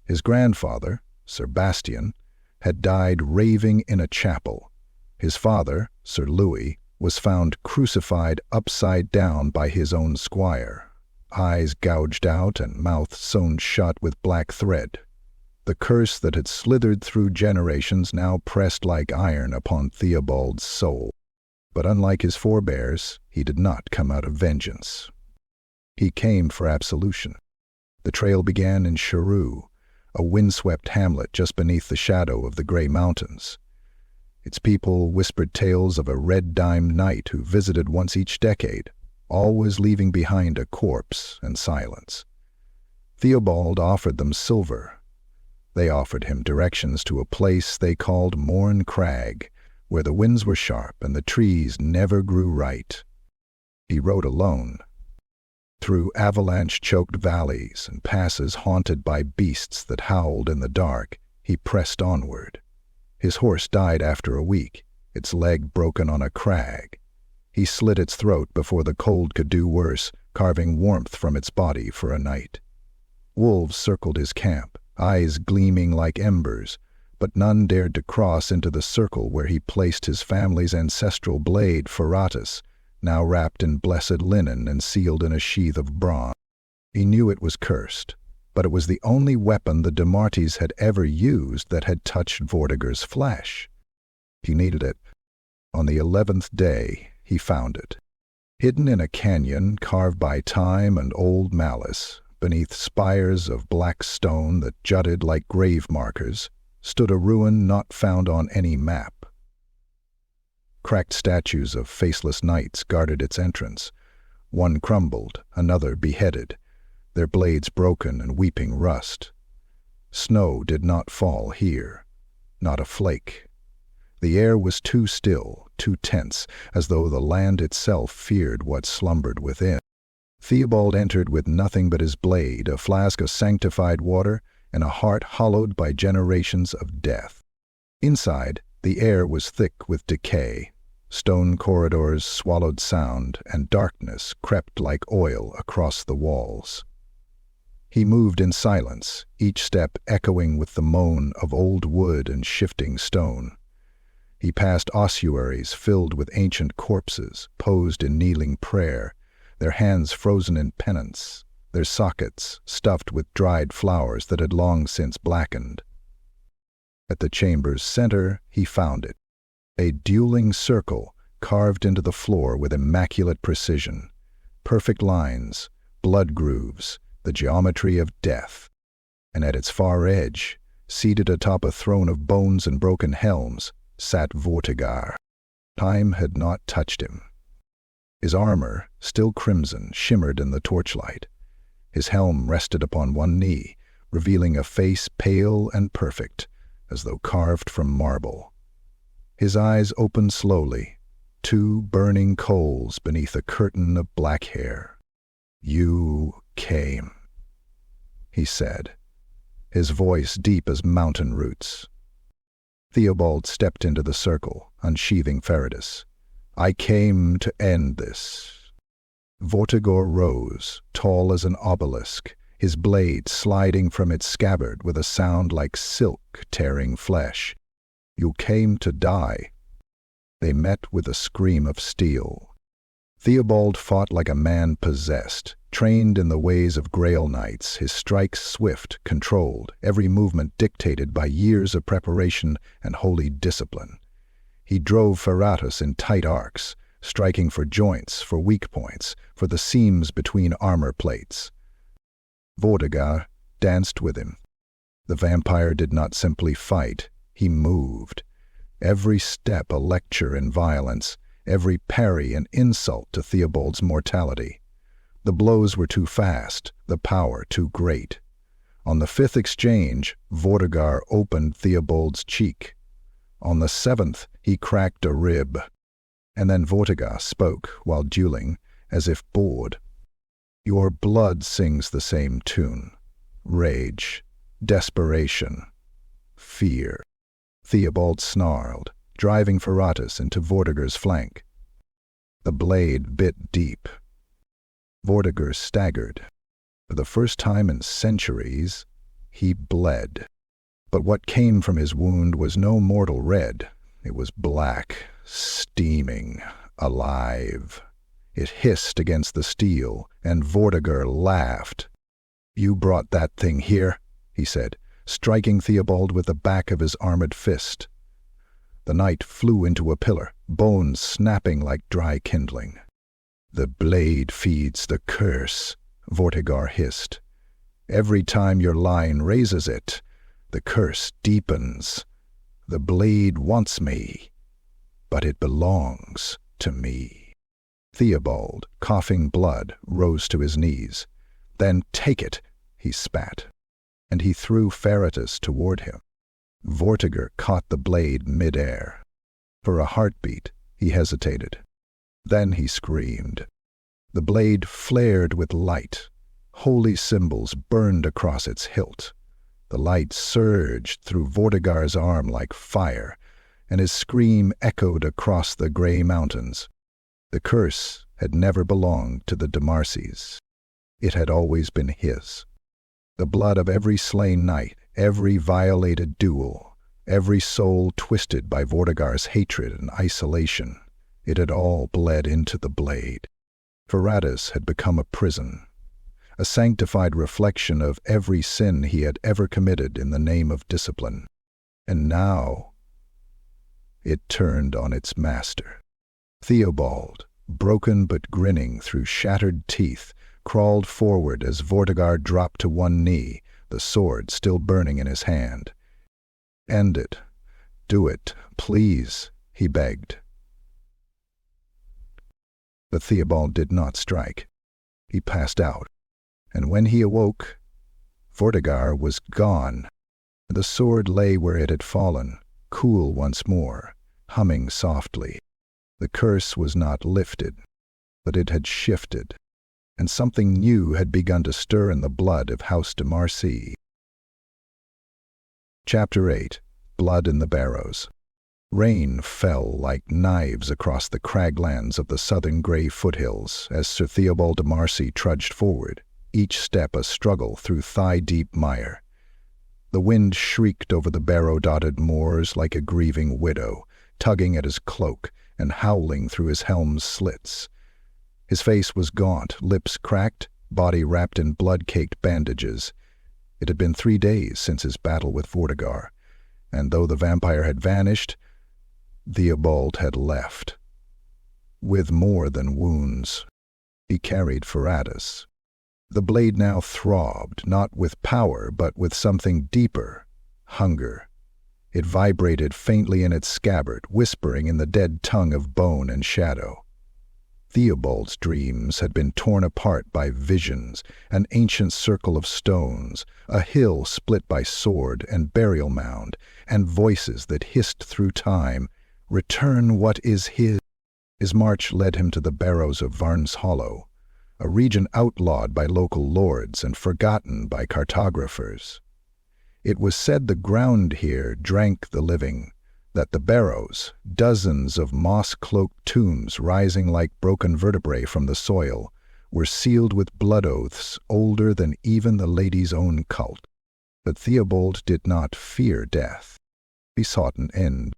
His grandfather, Sir Bastien, had died raving in a chapel. His father, Sir Louis, was found crucified upside down by his own squire, eyes gouged out and mouth sewn shut with black thread. The curse that had slithered through generations now pressed like iron upon Theobald's soul. But unlike his forebears, he did not come out of vengeance. He came for absolution. The trail began in Charroux, a windswept hamlet just beneath the shadow of the gray mountains. Its people whispered tales of a red-dimed knight who visited once each decade, always leaving behind a corpse and silence. Theobald offered them silver. They offered him directions to a place they called Morn Crag, where the winds were sharp and the trees never grew right. He rode alone, through avalanche-choked valleys and passes haunted by beasts that howled in the dark. He pressed onward. His horse died after a week, its leg broken on a crag. He slit its throat before the cold could do worse, carving warmth from its body for a night. Wolves circled his camp, eyes gleaming like embers, but none dared to cross into the circle where he placed his family's ancestral blade, Ferratus, now wrapped in blessed linen and sealed in a sheath of bronze. He knew it was cursed, but it was the only weapon the de Martys had ever used that had touched Vortigern's flesh. He needed it, On the 11th day, he found it. Hidden in a canyon carved by time and old malice, beneath spires of black stone that jutted like grave markers, stood a ruin not found on any map. Cracked statues of faceless knights guarded its entrance. One crumbled, another beheaded, their blades broken and weeping rust. Snow did not fall here, not a flake. The air was too still, too tense, as though the land itself feared what slumbered within. Theobald entered with nothing but his blade, a flask of sanctified water, and a heart hollowed by generations of death. Inside, the air was thick with decay. Stone corridors swallowed sound, and darkness crept like oil across the walls. He moved in silence, each step echoing with the moan of old wood and shifting stone. He passed ossuaries filled with ancient corpses, posed in kneeling prayer, their hands frozen in penance, their sockets stuffed with dried flowers that had long since blackened. At the chamber's center, he found it, a dueling circle carved into the floor with immaculate precision, perfect lines, blood grooves, the geometry of death. And at its far edge, seated atop a throne of bones and broken helms, sat Vortigern. Time had not touched him. His armor, still crimson, shimmered in the torchlight. His helm rested upon one knee, revealing a face pale and perfect, as though carved from marble. His eyes opened slowly, two burning coals beneath a curtain of black hair. "You came," he said, his voice deep as mountain roots. Theobald stepped into the circle, unsheathing Ferretus. "I came to end this." Vortigern rose, tall as an obelisk, his blade sliding from its scabbard with a sound like silk tearing flesh. "You came to die." They met with a scream of steel. Theobald fought like a man possessed, trained in the ways of Grail Knights, his strikes swift, controlled, every movement dictated by years of preparation and holy discipline. He drove Ferratus in tight arcs, striking for joints, for weak points, for the seams between armor plates. Vortigern danced with him. The vampire did not simply fight, he moved. Every step a lecture in violence, every parry an insult to Theobald's mortality. The blows were too fast, the power too great. On the 5th exchange, Vortigern opened Theobald's cheek. On the 7th, he cracked a rib. And then Vortigern spoke, while dueling, as if bored. "Your blood sings the same tune. Rage, desperation, fear." Theobald snarled, driving Ferratus into Vortigern's flank. The blade bit deep. Vortigern staggered. For the first time in centuries, he bled. But what came from his wound was no mortal red. It was black, steaming, alive. It hissed against the steel, and Vortigern laughed. "You brought that thing here," he said, striking Theobald with the back of his armored fist. The knight flew into a pillar, bones snapping like dry kindling. "The blade feeds the curse," Vortigern hissed. "Every time your line raises it, the curse deepens. The blade wants me, but it belongs to me." Theobald, coughing blood, rose to his knees. "Then take it," he spat, and he threw Ferratus toward him. Vortigern caught the blade mid-air. For a heartbeat, he hesitated. Then he screamed. The blade flared with light. Holy symbols burned across its hilt. The light surged through Vortigern's arm like fire, and his scream echoed across the gray mountains. The curse had never belonged to the Demarsys. It had always been his. The blood of every slain knight, every violated duel, every soul twisted by Vortigern's hatred and isolation, it had all bled into the blade. Ferratus had become a prison, a sanctified reflection of every sin he had ever committed in the name of discipline. And now it turned on its master. Theobald, broken but grinning through shattered teeth, crawled forward as Vortigern dropped to one knee, the sword still burning in his hand. "End it. Do it, please," he begged. But Theobald did not strike. He passed out, and when he awoke, Vortigern was gone. The sword lay where it had fallen, cool once more, humming softly. The curse was not lifted, but it had shifted, and something new had begun to stir in the blood of House de Marcy. Chapter 8. Blood in the Barrows. Rain fell like knives across the craglands of the southern grey foothills as Sir Theobald de Marcy trudged forward, each step a struggle through thigh-deep mire. The wind shrieked over the barrow-dotted moors like a grieving widow, tugging at his cloak and howling through his helm's slits. His face was gaunt, lips cracked, body wrapped in blood-caked bandages. It had been 3 days since his battle with Vortigern, and though the vampire had vanished, Theobald had left. With more than wounds. He carried Farah. The blade now throbbed, not with power, but with something deeper, hunger. It vibrated faintly in its scabbard, whispering in the dead tongue of bone and shadow. Theobald's dreams had been torn apart by visions, an ancient circle of stones, a hill split by sword and burial mound, and voices that hissed through time, "Return what is his." His march led him to the Barrows of Varn's Hollow, a region outlawed by local lords and forgotten by cartographers. It was said the ground here drank the living, that the Barrows, dozens of moss-cloaked tombs rising like broken vertebrae from the soil, were sealed with blood oaths older than even the lady's own cult. But Theobald did not fear death. He sought an end.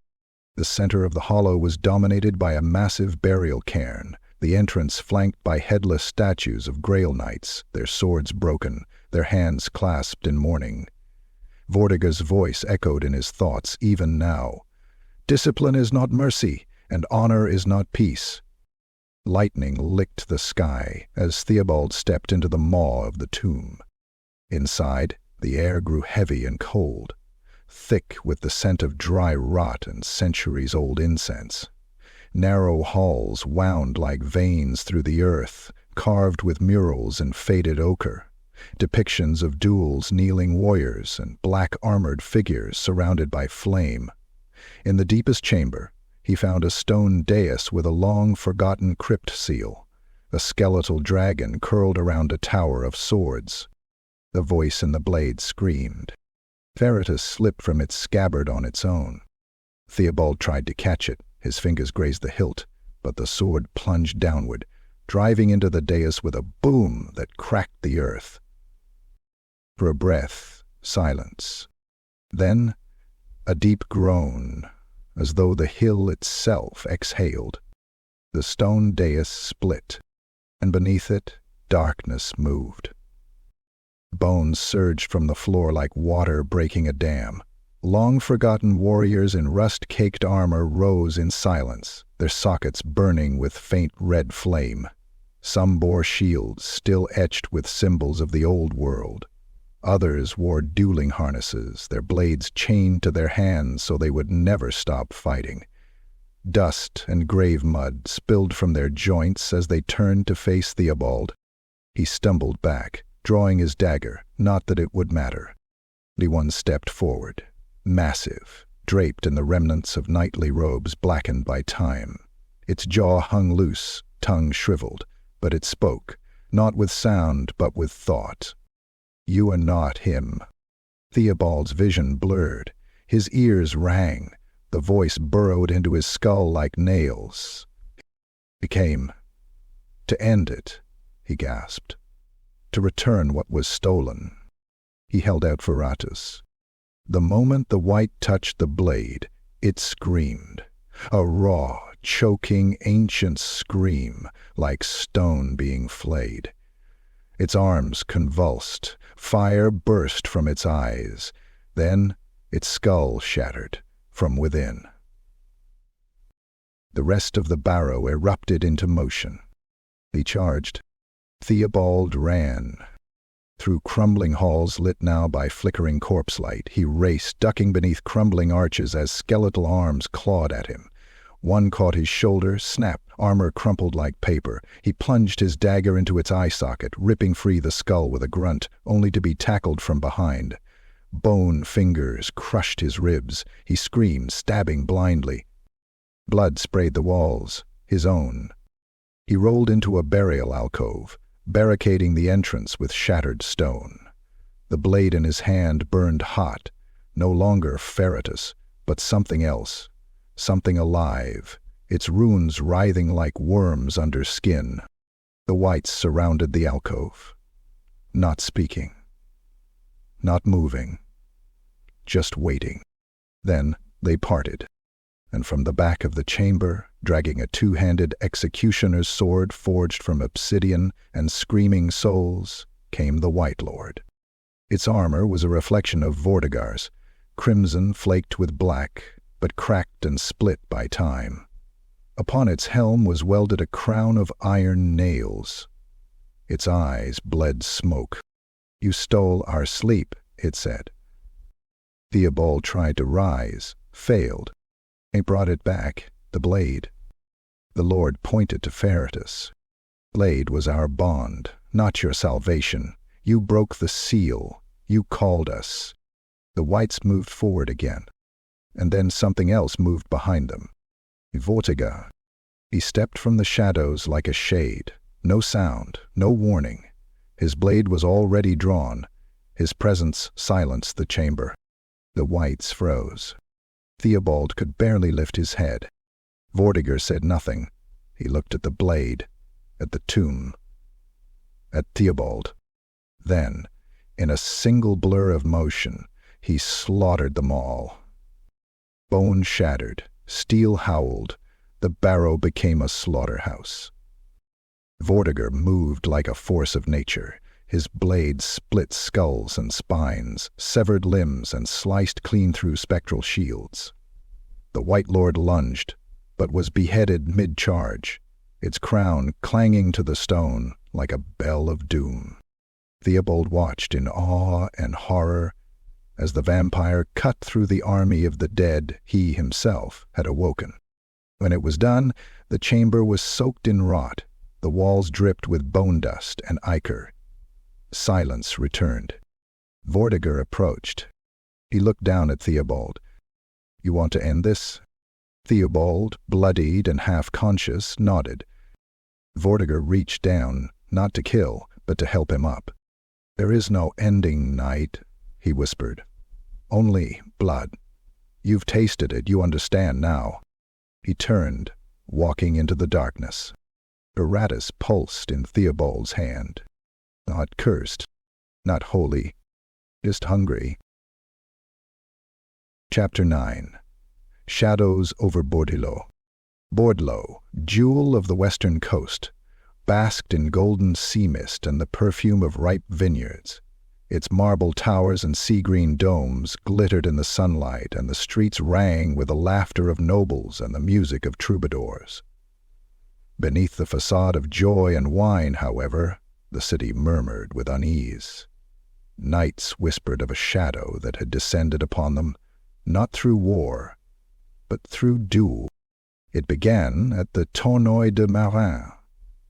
The center of the hollow was dominated by a massive burial cairn, the entrance flanked by headless statues of Grail Knights, their swords broken, their hands clasped in mourning. Vortigern's voice echoed in his thoughts even now. "Discipline is not mercy, and honor is not peace." Lightning licked the sky as Theobald stepped into the maw of the tomb. Inside, the air grew heavy and cold, thick with the scent of dry rot and centuries-old incense. Narrow halls wound like veins through the earth, carved with murals in faded ochre, depictions of duels, kneeling warriors, and black-armored figures surrounded by flame. In the deepest chamber, he found a stone dais with a long-forgotten crypt seal, a skeletal dragon curled around a tower of swords. The voice in the blade screamed. Farah slipped from its scabbard on its own. Theobald tried to catch it. His fingers grazed the hilt, but the sword plunged downward, driving into the dais with a boom that cracked the earth. For a breath, silence. Then, a deep groan, as though the hill itself exhaled. The stone dais split, and beneath it, darkness moved. Bones surged from the floor like water breaking a dam. Long-forgotten warriors in rust-caked armor rose in silence, their sockets burning with faint red flame. Some bore shields still etched with symbols of the old world. Others wore dueling harnesses, their blades chained to their hands so they would never stop fighting. Dust and grave mud spilled from their joints as they turned to face Theobald. He stumbled back, drawing his dagger, not that it would matter. One stepped forward, massive, draped in the remnants of knightly robes blackened by time. Its jaw hung loose, tongue shriveled, but it spoke, not with sound but with thought. "You are not him." Theobald's vision blurred. His ears rang. The voice burrowed into his skull like nails. "It came to end it," he gasped. "To return what was stolen." He held out Farah. The moment the white touched the blade, it screamed. A raw, choking, ancient scream, like stone being flayed. Its arms convulsed. Fire burst from its eyes. Then its skull shattered from within. The rest of the barrow erupted into motion. He charged. Theobald ran. Through crumbling halls lit now by flickering corpse light, he raced, ducking beneath crumbling arches as skeletal arms clawed at him. One caught his shoulder, snap, armor crumpled like paper. He plunged his dagger into its eye socket, ripping free the skull with a grunt, only to be tackled from behind. Bone fingers crushed his ribs. He screamed, stabbing blindly. Blood sprayed the walls, his own. He rolled into a burial alcove, barricading the entrance with shattered stone. The blade in his hand burned hot, no longer ferretus, but something else, something alive, its runes writhing like worms under skin. The whites surrounded the alcove, not speaking, not moving, just waiting. Then they parted, and from the back of the chamber, dragging a two-handed executioner's sword forged from obsidian and screaming souls, came the White Lord. Its armor was a reflection of Vortigern's, crimson flaked with black, but cracked and split by time. Upon its helm was welded a crown of iron nails. Its eyes bled smoke. "You stole our sleep," it said. Theobald tried to rise, failed. He brought it back, the blade. The Lord pointed to Ferretus. "Blade was our bond, not your salvation. You broke the seal. You called us." The whites moved forward again, and then something else moved behind them. Vortigern. He stepped from the shadows like a shade. No sound, no warning. His blade was already drawn. His presence silenced the chamber. The whites froze. Theobald could barely lift his head. Vortigern said nothing. He looked at the blade, at the tomb, at Theobald. Then, in a single blur of motion, he slaughtered them all. Bone shattered, steel howled, the barrow became a slaughterhouse. Vortigern moved like a force of nature. His blade split skulls and spines, severed limbs, and sliced clean through spectral shields. The White Lord lunged, but was beheaded mid-charge, its crown clanging to the stone like a bell of doom. Theobald watched in awe and horror as the vampire cut through the army of the dead he himself had awoken. When it was done, the chamber was soaked in rot. The walls dripped with bone dust and ichor. Silence returned. Vortigern approached. He looked down at Theobald. "You want to end this?" Theobald, bloodied and half-conscious, nodded. Vortigern reached down, not to kill, but to help him up. "There is no ending, knight," he whispered. "Only blood. You've tasted it, you understand now." He turned, walking into the darkness. Baratus pulsed in Theobald's hand. Not cursed, not holy, just hungry. Chapter 9. Shadows over Bordlo. Bordlo, jewel of the western coast, basked in golden sea mist and the perfume of ripe vineyards. Its marble towers and sea-green domes glittered in the sunlight, and the streets rang with the laughter of nobles and the music of troubadours. Beneath the facade of joy and wine, however, the city murmured with unease. Knights whispered of a shadow that had descended upon them, not through war, but through duel. It began at the Tournoi de Marin,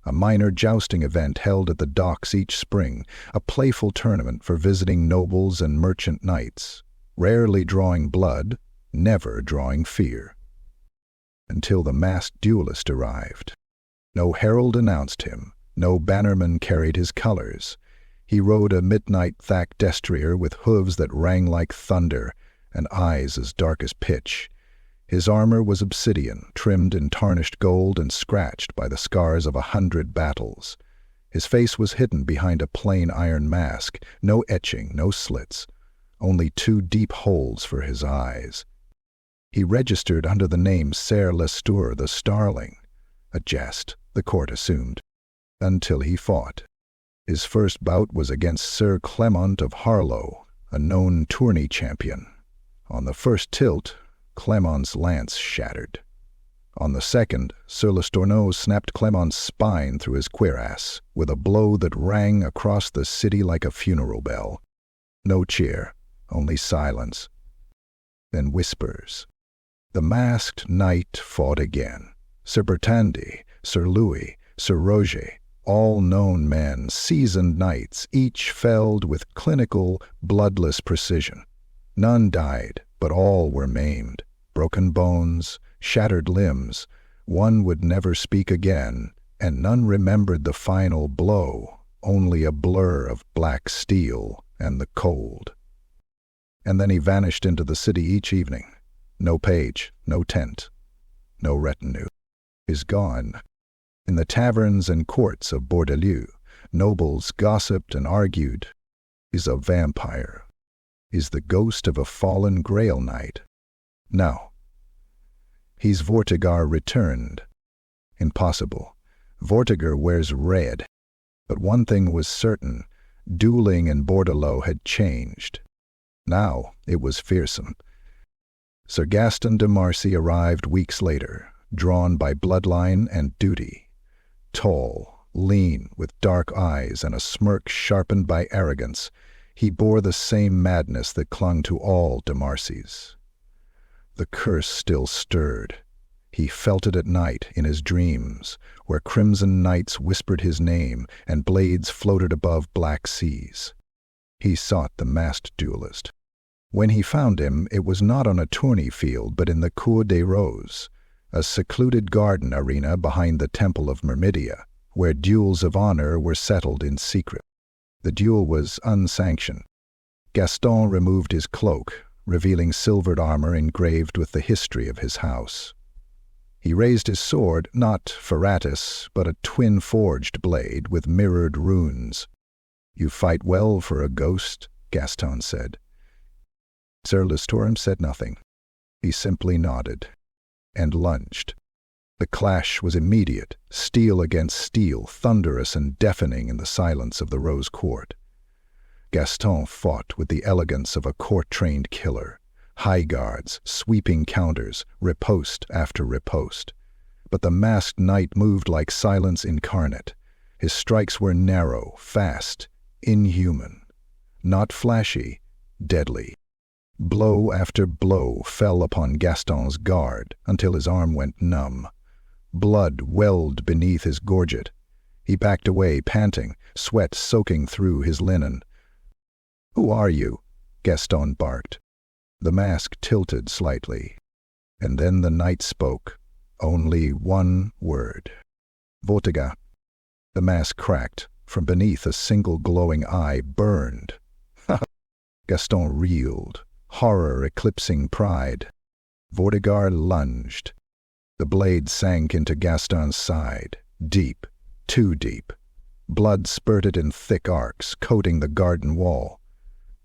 a minor jousting event held at the docks each spring, a playful tournament for visiting nobles and merchant knights, rarely drawing blood, never drawing fear. Until the masked duelist arrived. No herald announced him, no bannerman carried his colors. He rode a midnight-thacked destrier with hooves that rang like thunder and eyes as dark as pitch. His armor was obsidian, trimmed in tarnished gold and scratched by the scars of 100 battles. His face was hidden behind a plain iron mask, no etching, no slits, only 2 deep holes for his eyes. He registered under the name Ser Lestur the Starling, a jest, the court assumed, until he fought. His first bout was against Sir Clement of Harlow, a known tourney champion. On the first tilt, Clement's lance shattered. On the second, Sir Lestourneau snapped Clement's spine through his cuirass, with a blow that rang across the city like a funeral bell. No cheer, only silence. Then whispers. The masked knight fought again. Sir Bertandi, Sir Louis, Sir Roger, all known men, seasoned knights, each felled with clinical, bloodless precision. None died, but all were maimed. Broken bones, shattered limbs. One would never speak again, and none remembered the final blow, only a blur of black steel and the cold. And then he vanished into the city each evening. No page, no tent, no retinue. He's gone. In the taverns and courts of Bordlo, nobles gossiped and argued. He's a vampire. He's the ghost of a fallen Grail Knight. No. He's Vortigern returned. Impossible. Vortigern wears red. But one thing was certain. Dueling in Bordlo had changed. Now it was fearsome. Sir Gaston de Marcy arrived weeks later, drawn by bloodline and duty. Tall, lean, with dark eyes and a smirk sharpened by arrogance, he bore the same madness that clung to all de Marcys. The curse still stirred. He felt it at night in his dreams, where crimson nights whispered his name and blades floated above black seas. He sought the masked duelist. When he found him, it was not on a tourney field, but in the Cour des Roses, a secluded garden arena behind the Temple of Myrmidia, where duels of honor were settled in secret. The duel was unsanctioned. Gaston removed his cloak, revealing silvered armor engraved with the history of his house. He raised his sword, not Ferratus, but a twin-forged blade with mirrored runes. "You fight well for a ghost," Gaston said. Sir Lestourneau said nothing. He simply nodded and lunged. The clash was immediate, steel against steel, thunderous and deafening in the silence of the Rose Court. Gaston fought with the elegance of a court-trained killer. High guards, sweeping counters, riposte after riposte. But the masked knight moved like silence incarnate. His strikes were narrow, fast, inhuman. Not flashy, deadly. Blow after blow fell upon Gaston's guard until his arm went numb. Blood welled beneath his gorget. He backed away, panting, sweat soaking through his linen. "Who are you?" Gaston barked. The mask tilted slightly, and then the knight spoke. Only one word. "Vortigern." The mask cracked. From beneath a single glowing eye burned. Gaston reeled, horror eclipsing pride. Vortigern lunged. The blade sank into Gaston's side, deep, too deep. Blood spurted in thick arcs, coating the garden wall.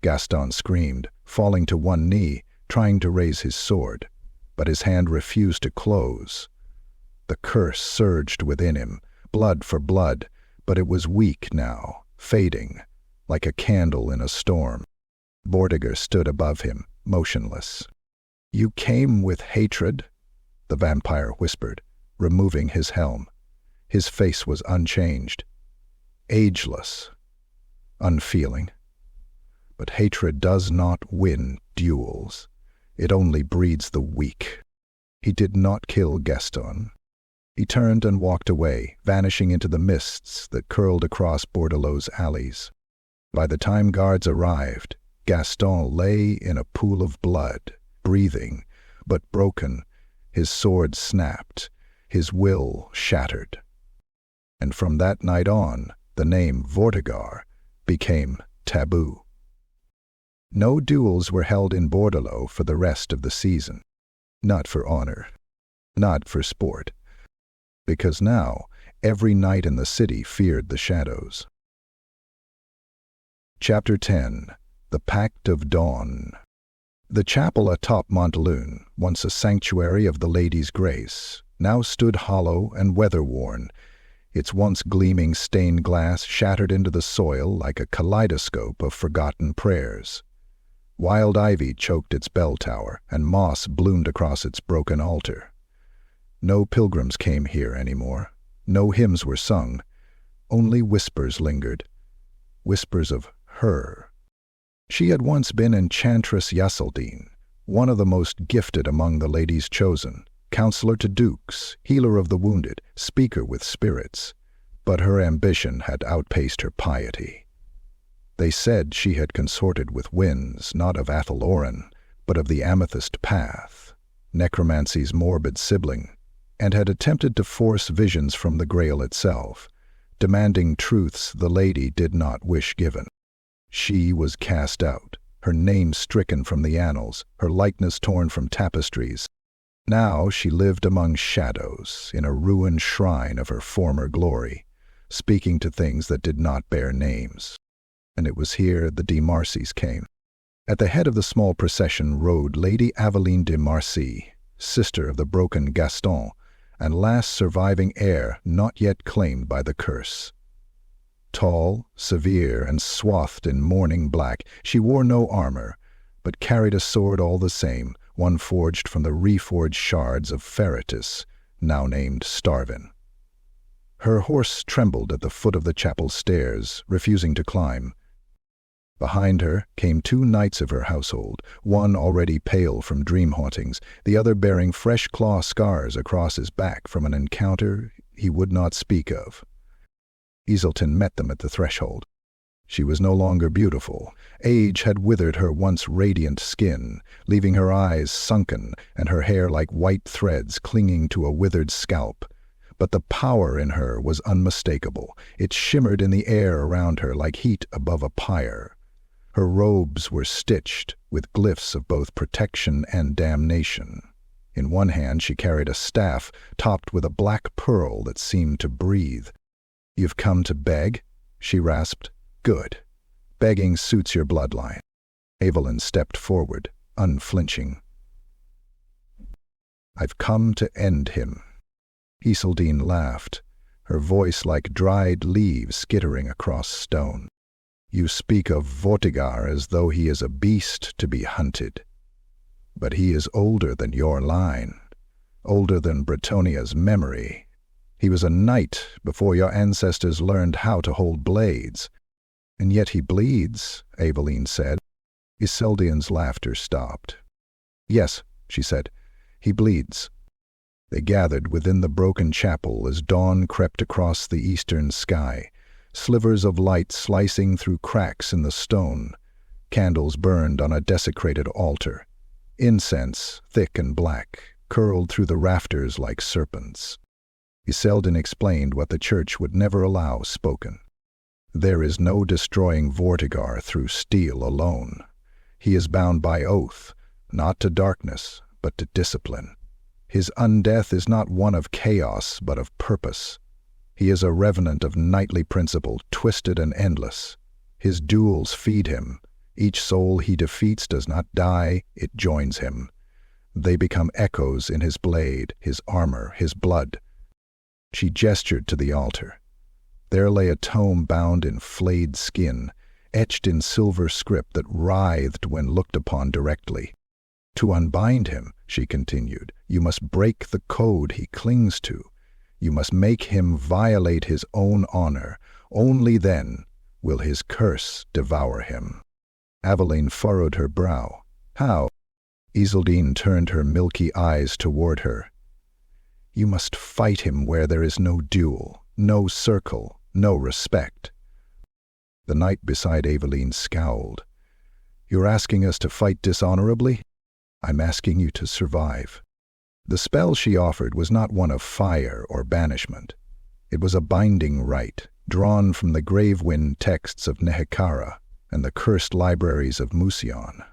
Gaston screamed, falling to one knee, trying to raise his sword, but his hand refused to close. The curse surged within him, blood for blood, but it was weak now, fading, like a candle in a storm. Vortigern stood above him, motionless. "You came with hatred?" the vampire whispered, removing his helm. His face was unchanged, ageless, unfeeling. But hatred does not win duels. It only breeds the weak. He did not kill Gaston. He turned and walked away, vanishing into the mists that curled across Bordlo's alleys. By the time guards arrived, Gaston lay in a pool of blood, breathing, but broken. His sword snapped, his will shattered. And from that night on, the name Vortigern became taboo. No duels were held in Bordlo for the rest of the season. Not for honor, not for sport. Because now, every knight in the city feared the shadows. Chapter 10. The Pact of Dawn. The chapel atop Mont, once a sanctuary of the Lady's Grace, now stood hollow and weather-worn, its once gleaming stained glass shattered into the soil like a kaleidoscope of forgotten prayers. Wild ivy choked its bell tower, and moss bloomed across its broken altar. No pilgrims came here anymore. No hymns were sung. Only whispers lingered. Whispers of her. She had once been Enchantress Yseldine, one of the most gifted among the ladies chosen, counselor to dukes, healer of the wounded, speaker with spirits. But her ambition had outpaced her piety. They said she had consorted with winds, not of Athaloran, but of the Amethyst Path, necromancy's morbid sibling, and had attempted to force visions from the Grail itself, demanding truths the lady did not wish given. She was cast out, her name stricken from the annals, her likeness torn from tapestries. Now she lived among shadows, in a ruined shrine of her former glory, speaking to things that did not bear names. And it was here the de Marcys came. At the head of the small procession rode Lady Aveline de Marcy, sister of the broken Gaston, and last surviving heir not yet claimed by the curse. Tall, severe, and swathed in mourning black, she wore no armor, but carried a sword all the same, one forged from the reforged shards of Ferretus, now named Starvin. Her horse trembled at the foot of the chapel stairs, refusing to climb. Behind her came two knights of her household, one already pale from dream hauntings, the other bearing fresh claw scars across his back from an encounter he would not speak of. Iselton met them at the threshold. She was no longer beautiful. Age had withered her once radiant skin, leaving her eyes sunken and her hair like white threads clinging to a withered scalp. But the power in her was unmistakable. It shimmered in the air around her like heat above a pyre. Her robes were stitched with glyphs of both protection and damnation. In one hand she carried a staff topped with a black pearl that seemed to breathe. "You've come to beg?" she rasped. "Good. Begging suits your bloodline." Evelyn stepped forward, unflinching. "I've come to end him." Iseldine laughed, her voice like dried leaves skittering across stone. "You speak of Vortigar as though he is a beast to be hunted. But he is older than your line, older than Bretonnia's memory. He was a knight before your ancestors learned how to hold blades. And yet he bleeds," Aveline said. Iseldine's laughter stopped. "Yes," she said, "he bleeds." They gathered within the broken chapel as dawn crept across the eastern sky, slivers of light slicing through cracks in the stone. Candles burned on a desecrated altar. Incense, thick and black, curled through the rafters like serpents. Iseldine explained what the church would never allow spoken. There is no destroying Vortigar through steel alone. He is bound by oath, not to darkness, but to discipline. His undeath is not one of chaos, but of purpose. He is a revenant of knightly principle, twisted and endless. His duels feed him. Each soul he defeats does not die, it joins him. They become echoes in his blade, his armor, his blood. She gestured to the altar. There lay a tome bound in flayed skin, etched in silver script that writhed when looked upon directly. "To unbind him," she continued, "you must break the code he clings to. You must make him violate his own honor. Only then will his curse devour him." Aveline furrowed her brow. "How?" Iseldine turned her milky eyes toward her. "You must fight him where there is no duel, no circle, no respect." The knight beside Aveline scowled. "You're asking us to fight dishonorably? I'm asking you to survive." The spell she offered was not one of fire or banishment. It was a binding rite, drawn from the grave-wind texts of Nehekara and the cursed libraries of Musion.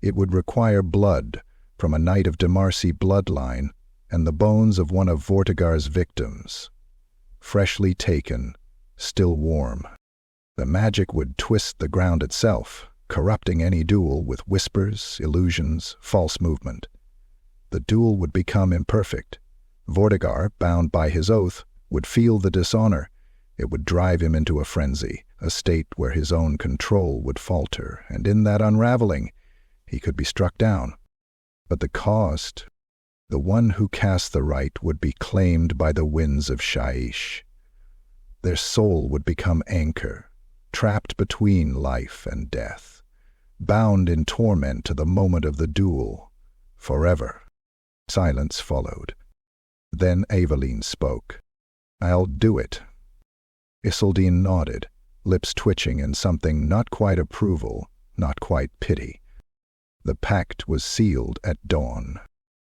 It would require blood from a knight of de Marcy bloodline and the bones of one of Vortigar's victims, freshly taken, still warm. The magic would twist the ground itself, corrupting any duel with whispers, illusions, false movement. The duel would become imperfect. Vortigar, bound by his oath, would feel the dishonor. It would drive him into a frenzy, a state where his own control would falter, and in that unraveling, he could be struck down. But the cost... The one who cast the right would be claimed by the winds of Shaish. Their soul would become anchor, trapped between life and death, bound in torment to the moment of the duel, forever. Silence followed. Then Aveline spoke. "I'll do it." Isildine nodded, lips twitching in something not quite approval, not quite pity. The pact was sealed at dawn.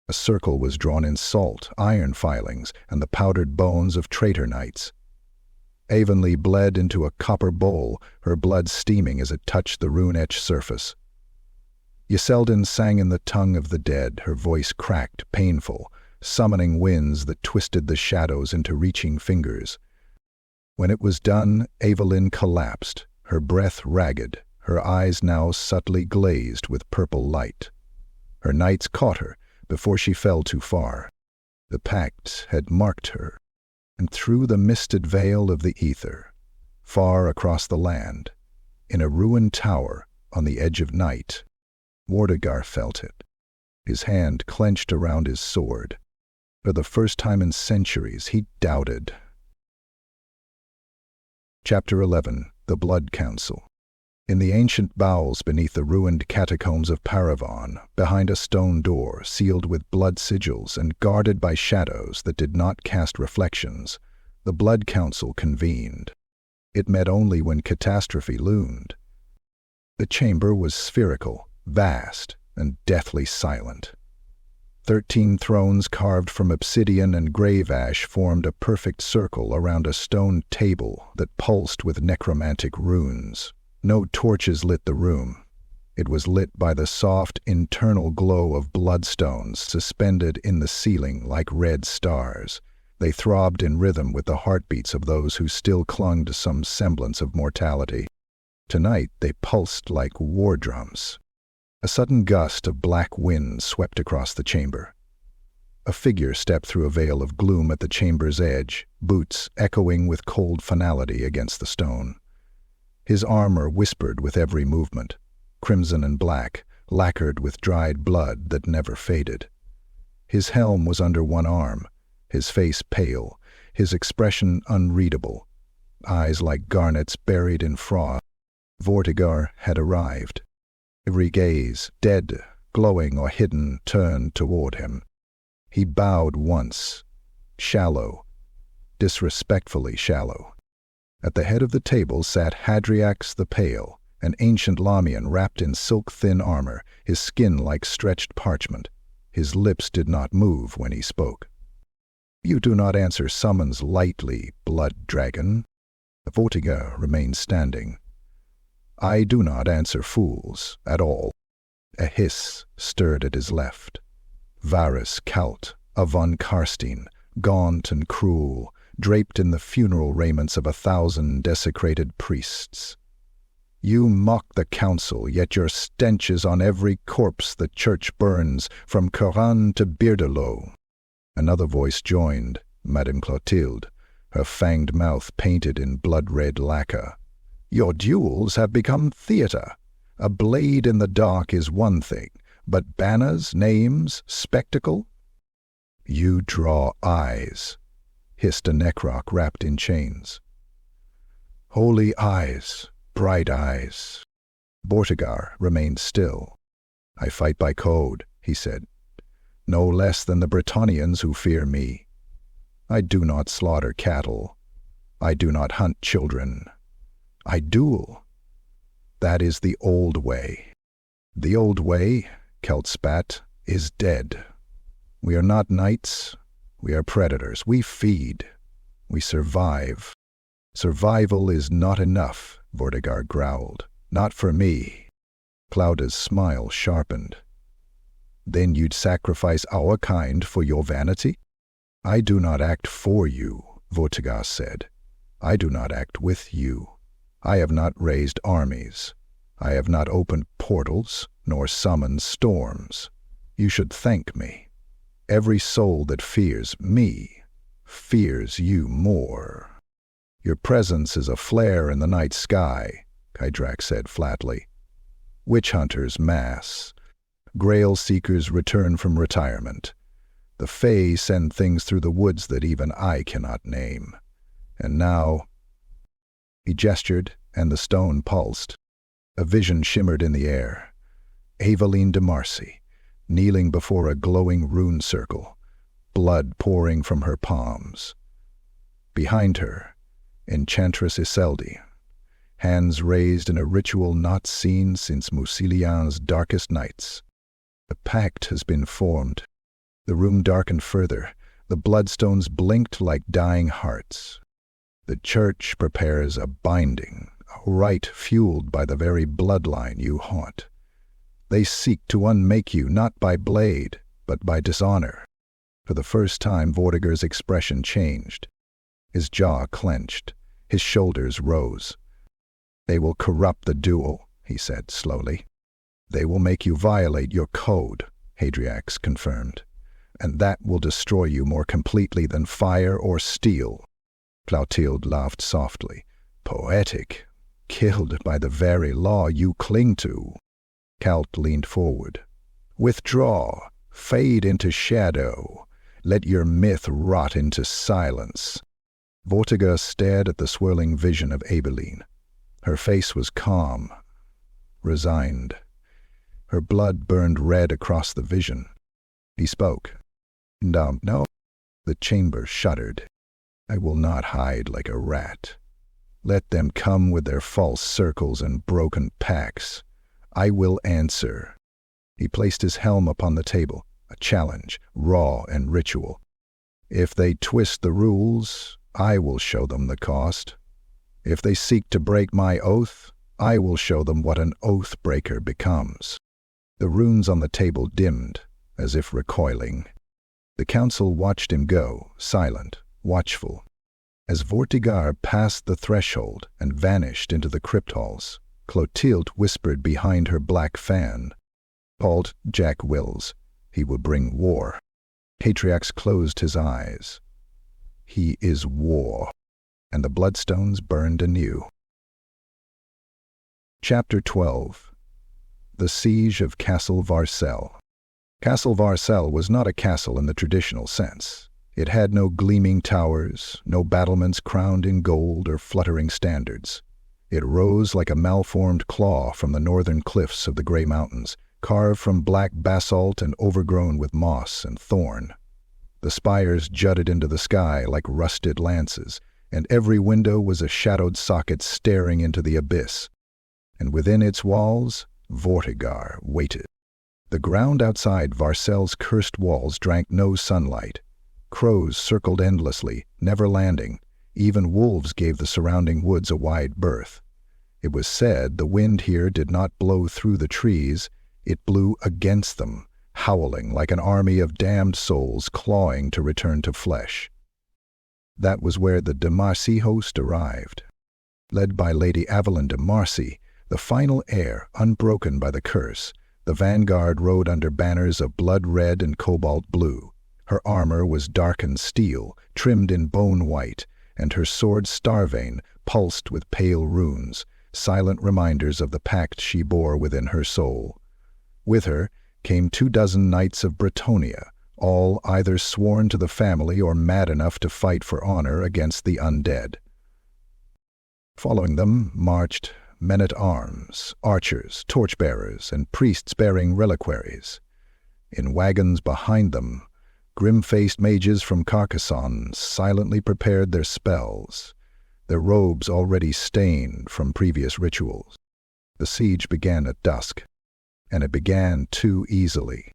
A circle was drawn in salt, iron filings, and the powdered bones of traitor knights. Avonlea bled into a copper bowl, her blood steaming as it touched the rune-etched surface. Yseldin sang in the tongue of the dead, her voice cracked, painful, summoning winds that twisted the shadows into reaching fingers. When it was done, Aveline collapsed, her breath ragged, her eyes now subtly glazed with purple light. Her knights caught her before she fell too far. The pact had marked her, and through the misted veil of the ether, far across the land, in a ruined tower on the edge of night, Vortigern felt it, his hand clenched around his sword. For the first time in centuries, he doubted. Chapter 11. The Blood Council. In the ancient bowels beneath the ruined catacombs of Paravon, behind a stone door sealed with blood sigils and guarded by shadows that did not cast reflections, the Blood Council convened. It met only when catastrophe loomed. The chamber was spherical, vast, and deathly silent. 13 thrones carved from obsidian and grave ash formed a perfect circle around a stone table that pulsed with necromantic runes. No torches lit the room. It was lit by the soft, internal glow of bloodstones suspended in the ceiling like red stars. They throbbed in rhythm with the heartbeats of those who still clung to some semblance of mortality. Tonight they pulsed like war drums. A sudden gust of black wind swept across the chamber. A figure stepped through a veil of gloom at the chamber's edge, boots echoing with cold finality against the stone. His armor whispered with every movement, crimson and black, lacquered with dried blood that never faded. His helm was under one arm, his face pale, his expression unreadable, eyes like garnets buried in frost. Vortigern had arrived. Every gaze, dead, glowing or hidden, turned toward him. He bowed once, shallow, disrespectfully shallow. At the head of the table sat Hadriax the Pale, an ancient Lamian wrapped in silk-thin armor, his skin like stretched parchment. His lips did not move when he spoke. "You do not answer summons lightly, blood dragon." Vortigern remained standing. "I do not answer fools, at all." A hiss stirred at his left. Varus Count of von Karstein, gaunt and cruel, draped in the funeral raiments of 1,000 desecrated priests. "You mock the council, yet your stench is on every corpse the church burns, from Kuhong to Bordlo." Another voice joined, Madame Clotilde, her fanged mouth painted in blood-red lacquer. "Your duels have become theater. A blade in the dark is one thing, but banners, names, spectacle?" "You draw eyes," hissed a necroc wrapped in chains. "Holy eyes, bright eyes." Vortigern remained still. "I fight by code," he said. "No less than the Bretonnians who fear me. I do not slaughter cattle. I do not hunt children. I duel. That is the old way. The old way," Celt spat, "is dead. We are not knights. We are predators. We feed. We survive." "Survival is not enough," Vortigern growled. "Not for me." Clauda's smile sharpened. "Then you'd sacrifice our kind for your vanity?" "I do not act for you," Vortigern said. "I do not act with you. I have not raised armies. I have not opened portals, nor summoned storms. You should thank me. Every soul that fears me fears you more." "Your presence is a flare in the night sky," Hydrax said flatly. "Witch hunters mass. Grail seekers return from retirement. The Fae send things through the woods that even I cannot name. And now—" He gestured, and the stone pulsed. A vision shimmered in the air. Aveline de Marcy, kneeling before a glowing rune circle, blood pouring from her palms. Behind her, Enchantress Iseldi, hands raised in a ritual not seen since Musilian's darkest nights. A pact has been formed. The room darkened further. The bloodstones blinked like dying hearts. The church prepares a binding, a rite fueled by the very bloodline you haunt. They seek to unmake you not by blade, but by dishonor. For the first time, Vortigern's expression changed. His jaw clenched. His shoulders rose. "They will corrupt the duel," he said slowly. "They will make you violate your code," Hadriax confirmed. "And that will destroy you more completely than fire or steel." Clotilde laughed softly. "Poetic. Killed by the very law you cling to." Count leaned forward. "Withdraw. Fade into shadow. Let your myth rot into silence." Vortigern stared at the swirling vision of Aveline. Her face was calm, resigned. Her blood burned red across the vision. He spoke. "No." The chamber shuddered. "I will not hide like a rat. Let them come with their false circles and broken pacts. I will answer." He placed his helm upon the table, a challenge, raw and ritual. "If they twist the rules, I will show them the cost. If they seek to break my oath, I will show them what an oath breaker becomes." The runes on the table dimmed, as if recoiling. The council watched him go, silent, watchful. As Vortigern passed the threshold and vanished into the crypt halls, Clotilde whispered behind her black fan, "Halt, Jack Wills. He will bring war." Hadriax closed his eyes. "He is war." And the bloodstones burned anew. Chapter 12. The Siege of Castle Varcel. Castle Varcel was not a castle in the traditional sense. It had no gleaming towers, no battlements crowned in gold or fluttering standards. It rose like a malformed claw from the northern cliffs of the Grey Mountains, carved from black basalt and overgrown with moss and thorn. The spires jutted into the sky like rusted lances, and every window was a shadowed socket staring into the abyss. And within its walls, Vortigern waited. The ground outside Varcel's cursed walls drank no sunlight. Crows circled endlessly, never landing. Even wolves gave the surrounding woods a wide berth. It was said the wind here did not blow through the trees, it blew against them, howling like an army of damned souls clawing to return to flesh. That was where the de Marcy host arrived. Led by Lady Aveline de Marcy, the final heir unbroken by the curse, the vanguard rode under banners of blood red and cobalt blue. Her armor was darkened steel, trimmed in bone white, and her sword Starvane pulsed with pale runes, silent reminders of the pact she bore within her soul. With her came 24 knights of Bretonnia, all either sworn to the family or mad enough to fight for honor against the undead. Following them marched men-at-arms, archers, torchbearers, and priests bearing reliquaries. In wagons behind them, grim-faced mages from Carcassonne silently prepared their spells, their robes already stained from previous rituals. The siege began at dusk, and it began too easily.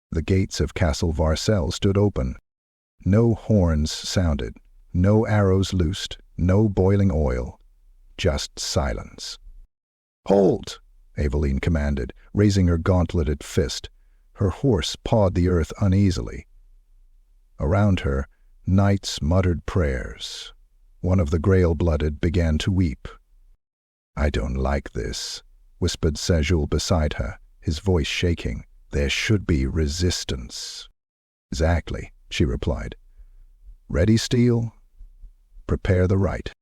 The gates of Castle Varcel stood open. No horns sounded, no arrows loosed, no boiling oil, just silence. "Halt!" Aveline commanded, raising her gauntleted fist. Her horse pawed the earth uneasily. Around her, knights muttered prayers. One of the Grail-blooded began to weep. "I don't like this," whispered Sejul beside her, his voice shaking. "There should be resistance." "Exactly," she replied. "Ready, Steel? Prepare the rite."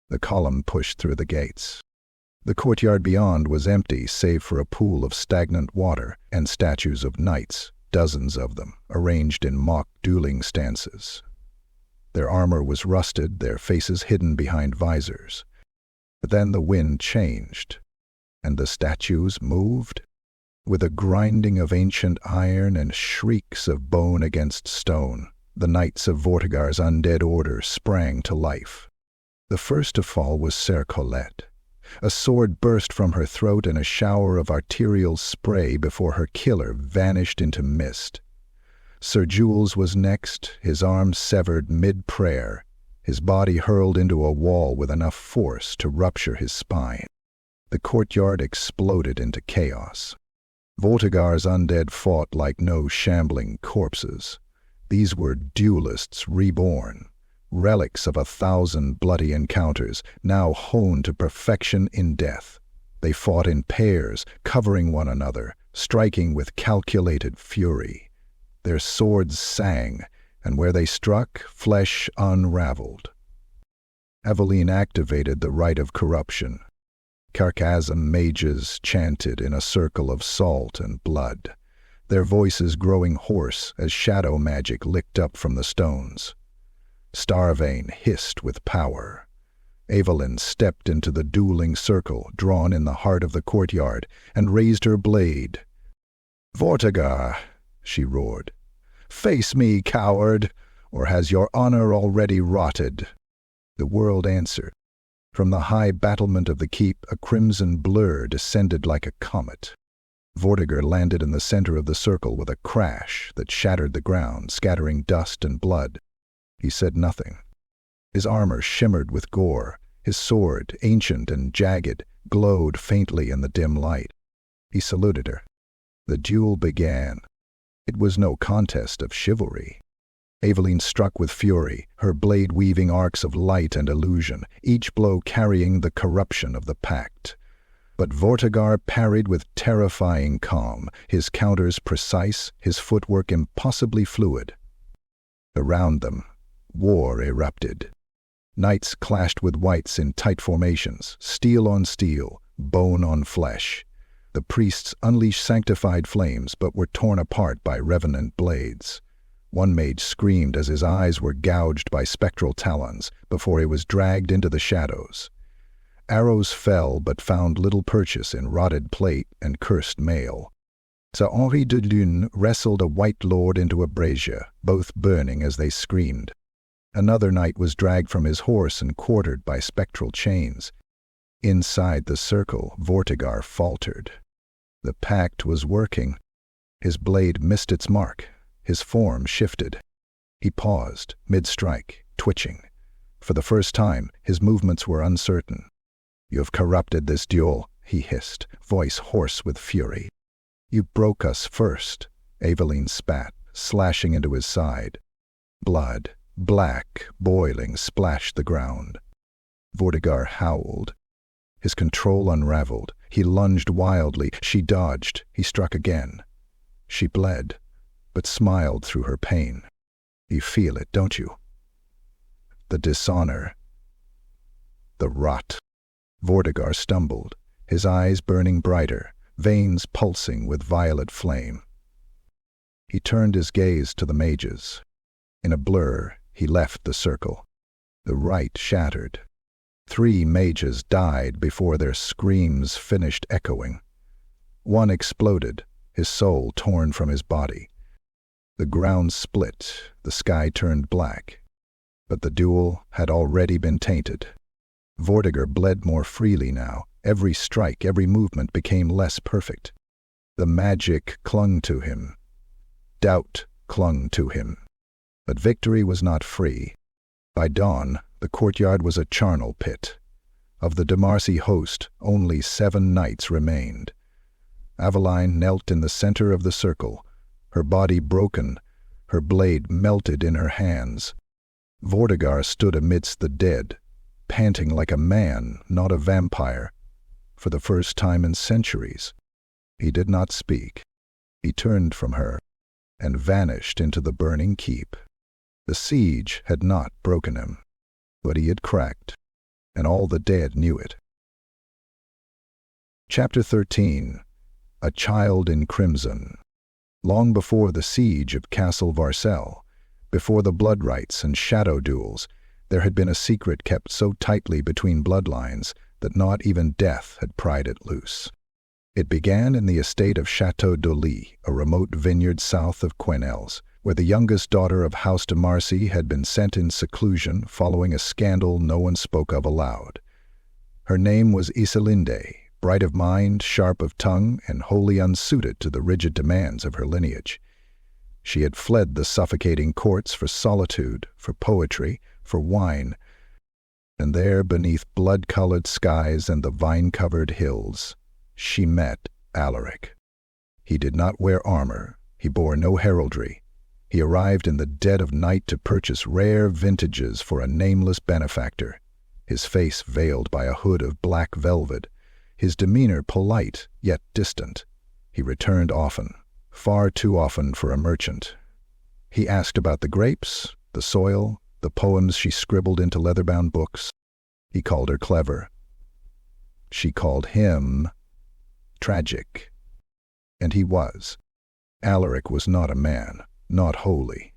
The column pushed through the gates. The courtyard beyond was empty save for a pool of stagnant water and statues of knights, dozens of them, arranged in mock dueling stances. Their armor was rusted, their faces hidden behind visors. But then the wind changed, and the statues moved. With a grinding of ancient iron and shrieks of bone against stone, the knights of Vortigaux's undead order sprang to life. The first to fall was Sir Colette. A sword burst from her throat in a shower of arterial spray before her killer vanished into mist. Sir Jules was next, his arms severed mid-prayer, his body hurled into a wall with enough force to rupture his spine. The courtyard exploded into chaos. Vortigaux's undead fought like no shambling corpses. These were duelists reborn, relics of 1,000 bloody encounters, now honed to perfection in death. They fought in pairs, covering one another, striking with calculated fury. Their swords sang, and where they struck, flesh unraveled. Aveline activated the rite of corruption. Carchasm mages chanted in a circle of salt and blood, their voices growing hoarse as shadow magic licked up from the stones. Starvane hissed with power. Aveline stepped into the dueling circle drawn in the heart of the courtyard and raised her blade. "Vortigaux," she roared, "face me, coward, or has your honor already rotted?" The world answered. From the high battlement of the keep, a crimson blur descended like a comet. Vortigaux landed in the center of the circle with a crash that shattered the ground, scattering dust and blood. He said nothing. His armor shimmered with gore. His sword, ancient and jagged, glowed faintly in the dim light. He saluted her. The duel began. It was no contest of chivalry. Aveline struck with fury, her blade weaving arcs of light and illusion, each blow carrying the corruption of the pact. But Vortigaux parried with terrifying calm, his counters precise, his footwork impossibly fluid. Around them, war erupted. Knights clashed with wights in tight formations, steel on steel, bone on flesh. The priests unleashed sanctified flames, but were torn apart by revenant blades. One mage screamed as his eyes were gouged by spectral talons before he was dragged into the shadows. Arrows fell but found little purchase in rotted plate and cursed mail. Sir Henri de Lune wrestled a white lord into a brazier, both burning as they screamed. Another knight was dragged from his horse and quartered by spectral chains. Inside the circle, Vortigaux faltered. The pact was working. His blade missed its mark. His form shifted. He paused, mid-strike, twitching. For the first time, his movements were uncertain. "You have corrupted this duel," he hissed, voice hoarse with fury. "You broke us first," Aveline spat, slashing into his side. Blood, black, boiling, splashed the ground. Vortigaux howled. His control unraveled. He lunged wildly. She dodged. He struck again. She bled, but smiled through her pain. "You feel it, don't you? The dishonor. The rot." Vortigaux stumbled, his eyes burning brighter, veins pulsing with violet flame. He turned his gaze to the mages. In a blur, he left the circle. The rite shattered. 3 mages died before their screams finished echoing. One exploded, his soul torn from his body. The ground split, the sky turned black. But the duel had already been tainted. Vortigaux bled more freely now. Every strike, every movement became less perfect. The magic clung to him. Doubt clung to him. But victory was not free. By dawn, the courtyard was a charnel pit. Of the de Marcy host, only 7 knights remained. Aveline knelt in the center of the circle, her body broken, her blade melted in her hands. Vortigaux stood amidst the dead, panting like a man, not a vampire. For the first time in centuries, he did not speak. He turned from her and vanished into the burning keep. The siege had not broken him, but he had cracked, and all the dead knew it. Chapter 13. A Child in Crimson. Long before the siege of Castle Varcel, before the blood rites and shadow duels, there had been a secret kept so tightly between bloodlines that not even death had pried it loose. It began in the estate of Chateau d'Oly, a remote vineyard south of Quesnels, where the youngest daughter of House de Marcy had been sent in seclusion following a scandal no one spoke of aloud. Her name was Iselinde, bright of mind, sharp of tongue, and wholly unsuited to the rigid demands of her lineage. She had fled the suffocating courts for solitude, for poetry, for wine, and there, beneath blood-colored skies and the vine-covered hills, she met Alaric. He did not wear armor, he bore no heraldry. He arrived in the dead of night to purchase rare vintages for a nameless benefactor, his face veiled by a hood of black velvet, his demeanor polite yet distant. He returned often, far too often for a merchant. He asked about the grapes, the soil, the poems she scribbled into leather-bound books. He called her clever. She called him tragic. And he was. Alaric was not a man, not holy.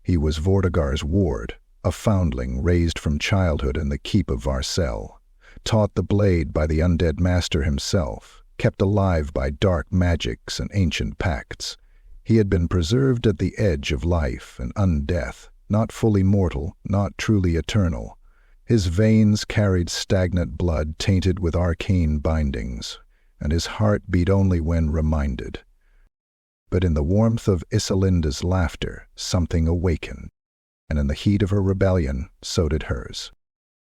He was Vortigern's ward, a foundling raised from childhood in the keep of Varcel, taught the blade by the undead master himself, kept alive by dark magics and ancient pacts. He had been preserved at the edge of life and undeath, not fully mortal, not truly eternal. His veins carried stagnant blood tainted with arcane bindings, and his heart beat only when reminded. But in the warmth of Iselinda's laughter, something awakened, and in the heat of her rebellion, so did hers.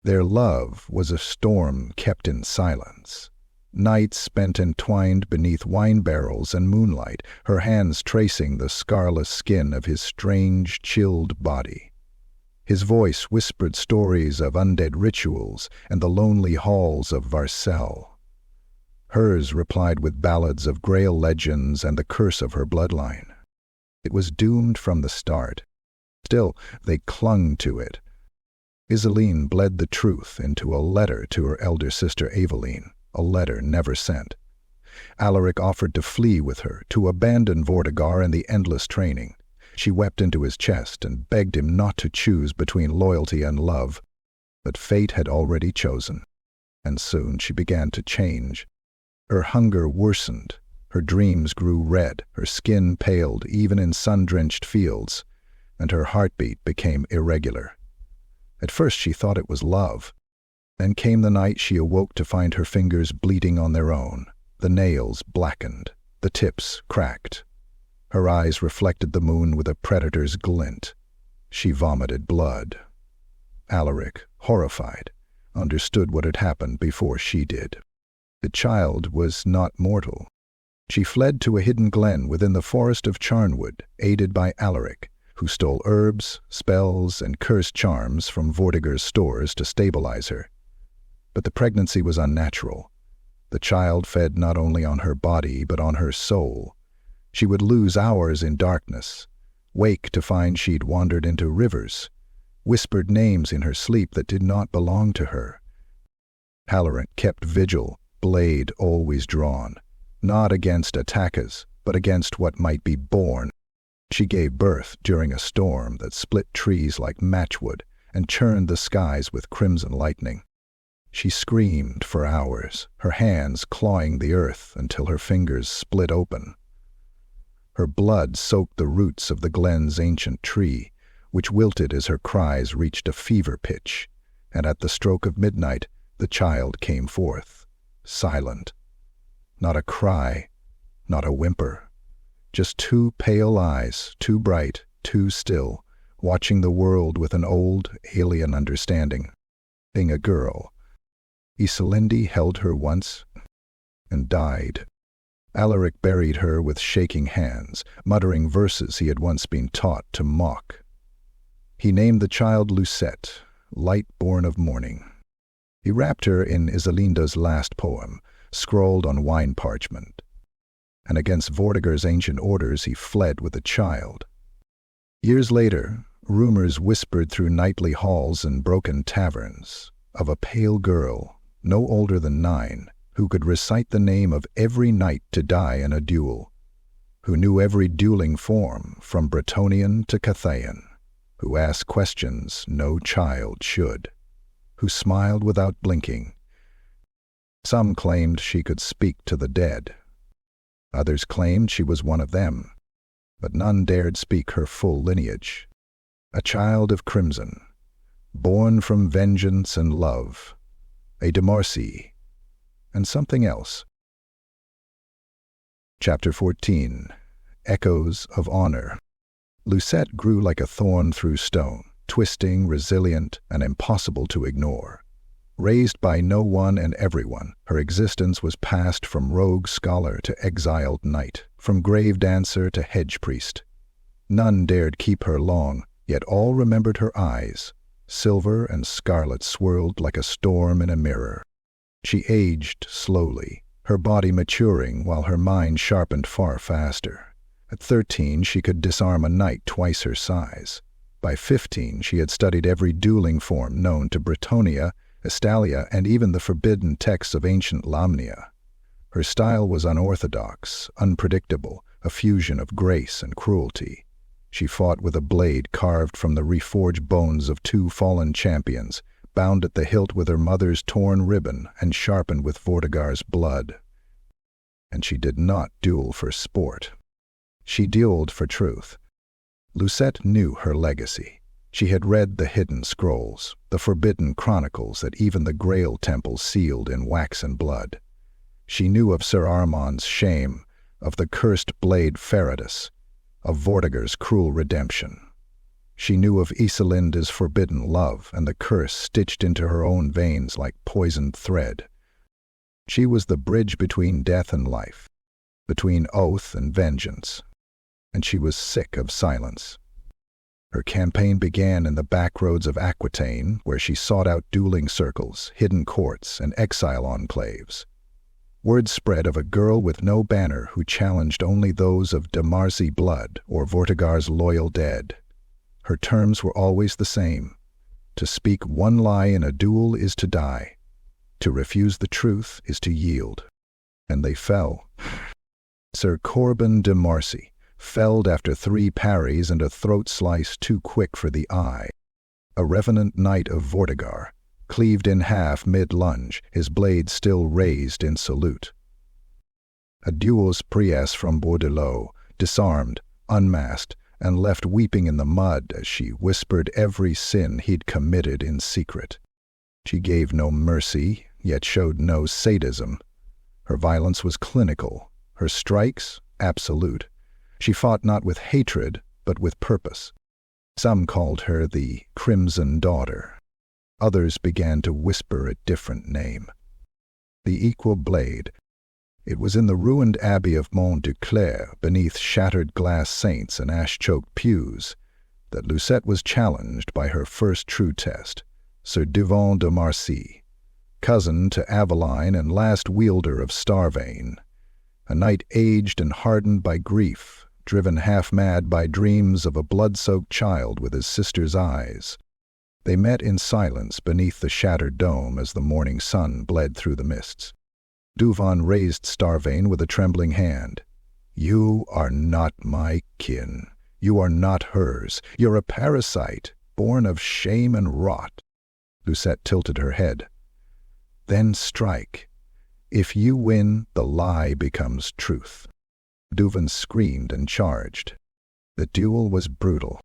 Their love was a storm kept in silence. Nights spent entwined beneath wine barrels and moonlight, her hands tracing the scarless skin of his strange, chilled body. His voice whispered stories of undead rituals and the lonely halls of Varcel. Hers replied with ballads of Grail legends and the curse of her bloodline. It was doomed from the start. Still, they clung to it. Iseline bled the truth into a letter to her elder sister Aveline, a letter never sent. Alaric offered to flee with her, to abandon Vortigern and the endless training. She wept into his chest and begged him not to choose between loyalty and love. But fate had already chosen, and soon she began to change. Her hunger worsened, her dreams grew red, her skin paled even in sun-drenched fields, and her heartbeat became irregular. At first she thought it was love. Then came the night she awoke to find her fingers bleeding on their own, the nails blackened, the tips cracked. Her eyes reflected the moon with a predator's glint. She vomited blood. Alaric, horrified, understood what had happened before she did. The child was not mortal. She fled to a hidden glen within the forest of Charnwood, aided by Alaric, who stole herbs, spells, and cursed charms from Vortigern's stores to stabilize her. But the pregnancy was unnatural. The child fed not only on her body but on her soul. She would lose hours in darkness, wake to find she'd wandered into rivers, whispered names in her sleep that did not belong to her. Alaric kept vigil, blade always drawn, not against attackers, but against what might be born. She gave birth during a storm that split trees like matchwood and churned the skies with crimson lightning. She screamed for hours, her hands clawing the earth until her fingers split open. Her blood soaked the roots of the glen's ancient tree, which wilted as her cries reached a fever pitch, and at the stroke of midnight the child came forth. Silent. Not a cry, not a whimper. Just two pale eyes, too bright, too still, watching the world with an old, alien understanding. Being a girl. Iselinde held her once and died. Alaric buried her with shaking hands, muttering verses he had once been taught to mock. He named the child Lucette, light born of morning. He wrapped her in Iselinda's last poem, scrawled on wine parchment. And against Vortigern's ancient orders he fled with the child. Years later, rumors whispered through nightly halls and broken taverns of a pale girl, no older than 9, who could recite the name of every knight to die in a duel. who knew every dueling form from Bretonnian to Cathayan, who asked questions no child should, who smiled without blinking. Some claimed she could speak to the dead. Others claimed she was one of them, but none dared speak her full lineage. A child of crimson, born from vengeance and love, a Demarcy, and something else. Chapter 14. Echoes of Honor. Lucette grew like a thorn through stone, twisting, resilient, and impossible to ignore. Raised by no one and everyone, her existence was passed from rogue scholar to exiled knight, from grave dancer to hedge priest. None dared keep her long, yet all remembered her eyes. Silver and scarlet swirled like a storm in a mirror. She aged slowly, her body maturing while her mind sharpened far faster. At 13, she could disarm a knight twice her size. By 15, she had studied every dueling form known to Bretonnia, Estalia, and even the forbidden texts of ancient Lamnia. Her style was unorthodox, unpredictable, a fusion of grace and cruelty. She fought with a blade carved from the reforged bones of 2 fallen champions, bound at the hilt with her mother's torn ribbon and sharpened with Vortigaux's blood. And she did not duel for sport. She dueled for truth. Lucette knew her legacy. She had read the hidden scrolls, the forbidden chronicles that even the Grail Temple sealed in wax and blood. She knew of Sir Armand's shame, of the cursed blade Faradis, of Vortigaux's cruel redemption. She knew of Iselinda's forbidden love and the curse stitched into her own veins like poisoned thread. She was the bridge between death and life, between oath and vengeance, and she was sick of silence. Her campaign began in the back roads of Aquitaine, where she sought out dueling circles, hidden courts, and exile enclaves. Word spread of a girl with no banner who challenged only those of Demarcy blood or Vortigaux's loyal dead. Her terms were always the same. To speak one lie in a duel is to die. To refuse the truth is to yield. And they fell. Sir Corbin de Marcy, felled after 3 parries and a throat slice too quick for the eye. A revenant knight of Vortigaux, cleaved in half mid-lunge, his blade still raised in salute. A duel's priest from Bordlo, disarmed, unmasked, and left weeping in the mud as she whispered every sin he'd committed in secret. She gave no mercy, yet showed no sadism. Her violence was clinical, her strikes absolute. She fought not with hatred, but with purpose. Some called her the Crimson Daughter. Others began to whisper a different name. The Equal Blade. It was in the ruined abbey of Mont, beneath shattered glass saints and ash-choked pews, that Lucette was challenged by her first true test, Sir Duron de Marcy, cousin to Aveline and last wielder of Starvane, a knight aged and hardened by grief, driven half-mad by dreams of a blood-soaked child with his sister's eyes. They met in silence beneath the shattered dome as the morning sun bled through the mists. Duron raised Starvane with a trembling hand. "You are not my kin. You are not hers. You're a parasite, born of shame and rot." Lucette tilted her head. "Then strike. If you win, the lie becomes truth." Duron screamed and charged. The duel was brutal.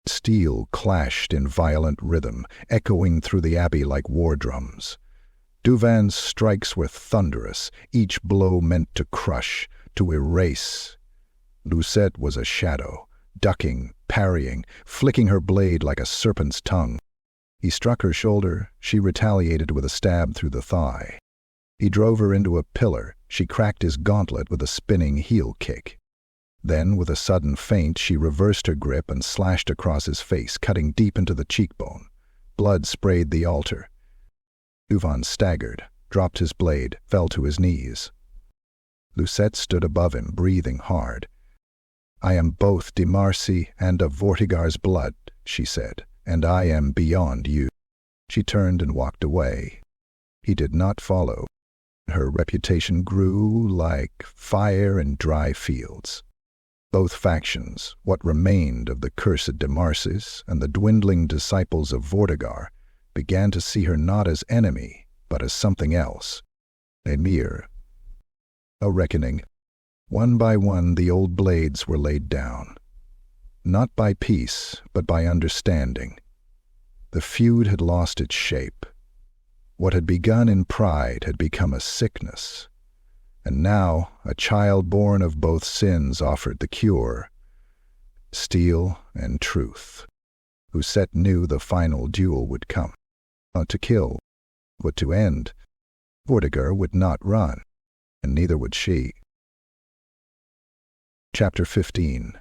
Steel clashed in violent rhythm, echoing through the abbey like war drums. Duvan's strikes were thunderous, each blow meant to crush, to erase. Lucette was a shadow, ducking, parrying, flicking her blade like a serpent's tongue. He struck her shoulder, she retaliated with a stab through the thigh. He drove her into a pillar, she cracked his gauntlet with a spinning heel kick. Then, with a sudden feint, she reversed her grip and slashed across his face, cutting deep into the cheekbone. Blood sprayed the altar. Duron staggered, dropped his blade, fell to his knees. Lucette stood above him, breathing hard. "I am both de Marcy and of Vortigaux's blood," she said, "and I am beyond you." She turned and walked away. He did not follow. Her reputation grew like fire in dry fields. Both factions, what remained of the cursed Demarsis and the dwindling disciples of Vortigern, began to see her not as enemy, but as something else. A mere. A reckoning. One by one the old blades were laid down. Not by peace, but by understanding. The feud had lost its shape. What had begun in pride had become a sickness. And now a child born of both sins offered the cure. Steel and truth. Lucette knew the final duel would come. Not to kill, but to end. Vortigern would not run, and neither would she. Chapter 15.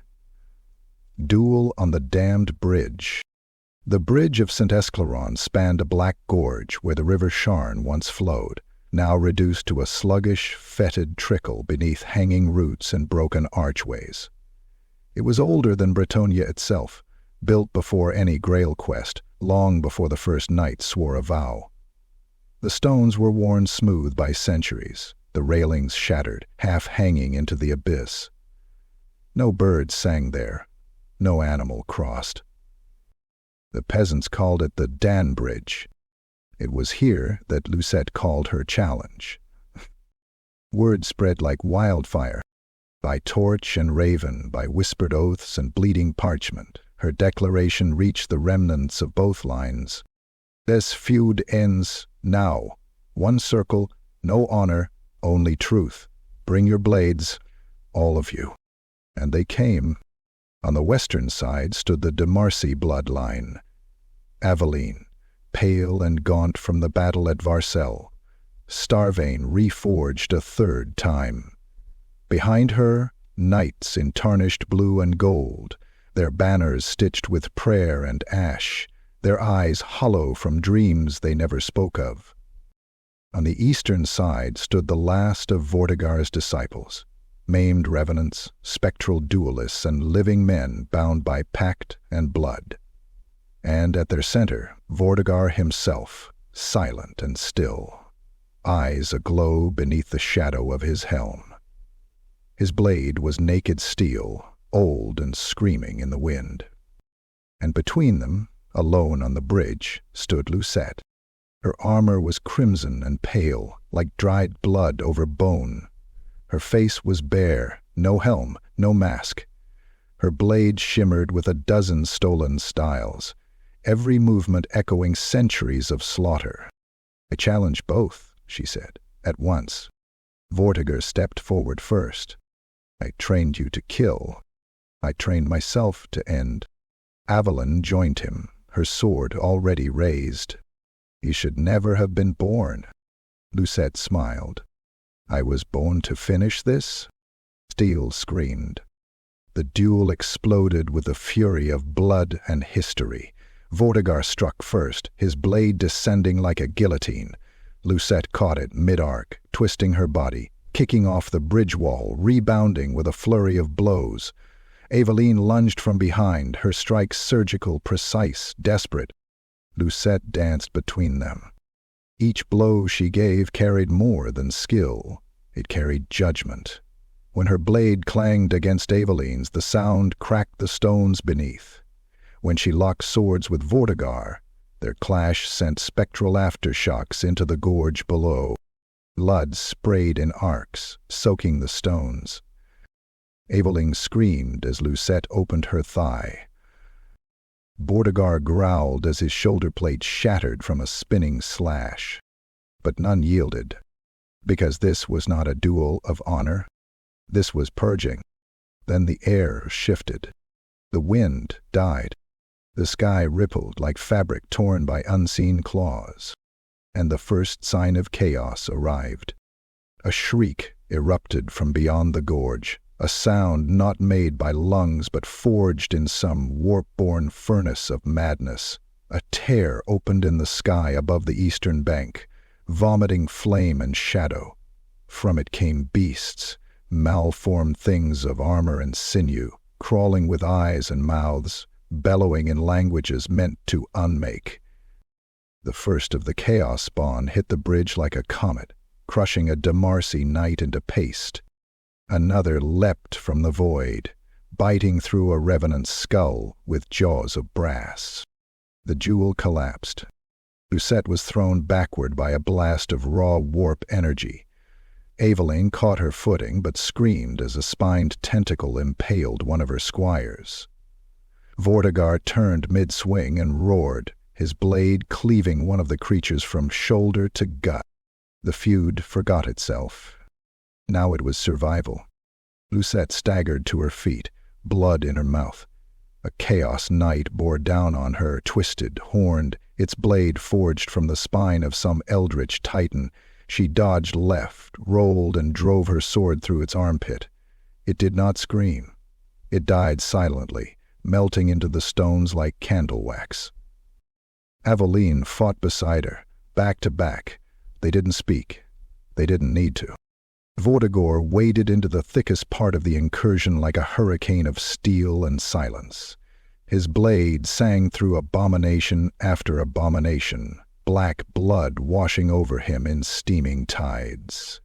Duel on the Damned Bridge. The bridge of St. Esclaron spanned a black gorge where the river Sharn once flowed, now reduced to a sluggish, fetid trickle beneath hanging roots and broken archways. It was older than Bretonnia itself, built before any Grail quest, long before the first knight swore a vow. The stones were worn smooth by centuries, the railings shattered, half hanging into the abyss. No bird sang there, no animal crossed. The peasants called it the Dan Bridge. It was here that Lucette called her challenge. Word spread like wildfire. By torch and raven, by whispered oaths and bleeding parchment, her declaration reached the remnants of both lines. This feud ends now. One circle, no honor, only truth. Bring your blades, all of you. And they came. On the western side stood the Demarsi bloodline. Aveline, pale and gaunt from the battle at Varcel, Starvane reforged a third time. Behind her, knights in tarnished blue and gold, their banners stitched with prayer and ash, their eyes hollow from dreams they never spoke of. On the eastern side stood the last of Vortigern's disciples, maimed revenants, spectral duelists, and living men bound by pact and blood. And at their center, Vortigern himself, silent and still, eyes aglow beneath the shadow of his helm. His blade was naked steel, old and screaming in the wind. And between them, alone on the bridge, stood Lucette. Her armor was crimson and pale, like dried blood over bone. Her face was bare, no helm, no mask. Her blade shimmered with a dozen stolen styles, every movement echoing centuries of slaughter. "I challenge both," she said, at once. Vortigern stepped forward first. "I trained you to kill. I trained myself to end." Aveline joined him, her sword already raised. "You should never have been born." Lucette smiled. "I was born to finish this?" Steel screamed. The duel exploded with the fury of blood and history. Vortigern struck first, his blade descending like a guillotine. Lucette caught it mid-arc, twisting her body, kicking off the bridge wall, rebounding with a flurry of blows. Aveline lunged from behind, her strikes surgical, precise, desperate. Lucette danced between them. Each blow she gave carried more than skill. It carried judgment. When her blade clanged against Aveline's, the sound cracked the stones beneath. When she locked swords with Vortigern, their clash sent spectral aftershocks into the gorge below. Blood sprayed in arcs, soaking the stones. Aveline screamed as Lucette opened her thigh. Vortigern growled as his shoulder plate shattered from a spinning slash. But none yielded, because this was not a duel of honor. This was purging. Then the air shifted. The wind died. The sky rippled like fabric torn by unseen claws. And the first sign of chaos arrived. A shriek erupted from beyond the gorge, a sound not made by lungs but forged in some warp-born furnace of madness. A tear opened in the sky above the eastern bank, vomiting flame and shadow. From it came beasts, malformed things of armor and sinew, crawling with eyes and mouths, bellowing in languages meant to unmake. The first of the chaos spawn hit the bridge like a comet, crushing a Demarsi knight into paste. Another leapt from the void, biting through a revenant's skull with jaws of brass. The jewel collapsed. Lucette was thrown backward by a blast of raw warp energy. Aveline caught her footing but screamed as a spined tentacle impaled one of her squires. Vortigern turned mid-swing and roared, his blade cleaving one of the creatures from shoulder to gut. The feud forgot itself. Now it was survival. Lucette staggered to her feet, blood in her mouth. A chaos knight bore down on her, twisted, horned, its blade forged from the spine of some eldritch titan. She dodged left, rolled, and drove her sword through its armpit. It did not scream. It died silently, melting into the stones like candle wax. Aveline fought beside her, back to back. They didn't speak. They didn't need to. Vortigern waded into the thickest part of the incursion like a hurricane of steel and silence. His blade sang through abomination after abomination, black blood washing over him in steaming tides.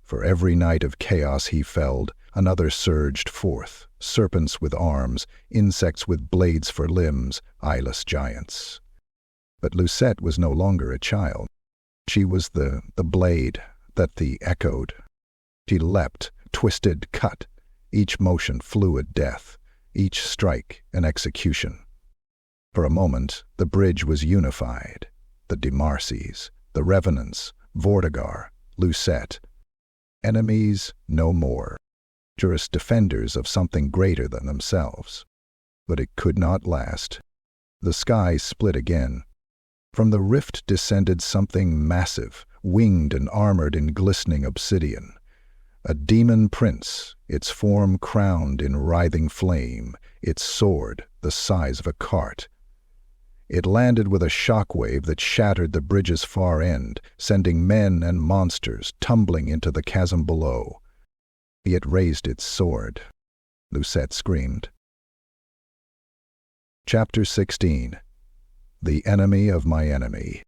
For every night of chaos he felled, another surged forth, serpents with arms, insects with blades for limbs, eyeless giants. But Lucette was no longer a child. She was the blade that the echoed. She leapt, twisted, cut, each motion fluid death, each strike an execution. For a moment, the bridge was unified. The Demarcies, the Revenants, Vortigern, Lucette. Enemies no more. Just defenders of something greater than themselves. But it could not last. The sky split again. From the rift descended something massive, winged and armored in glistening obsidian. A demon prince, its form crowned in writhing flame, its sword the size of a cart. It landed with a shockwave that shattered the bridge's far end, sending men and monsters tumbling into the chasm below. It raised its sword. Lucette screamed. Chapter 16. The Enemy of My Enemy.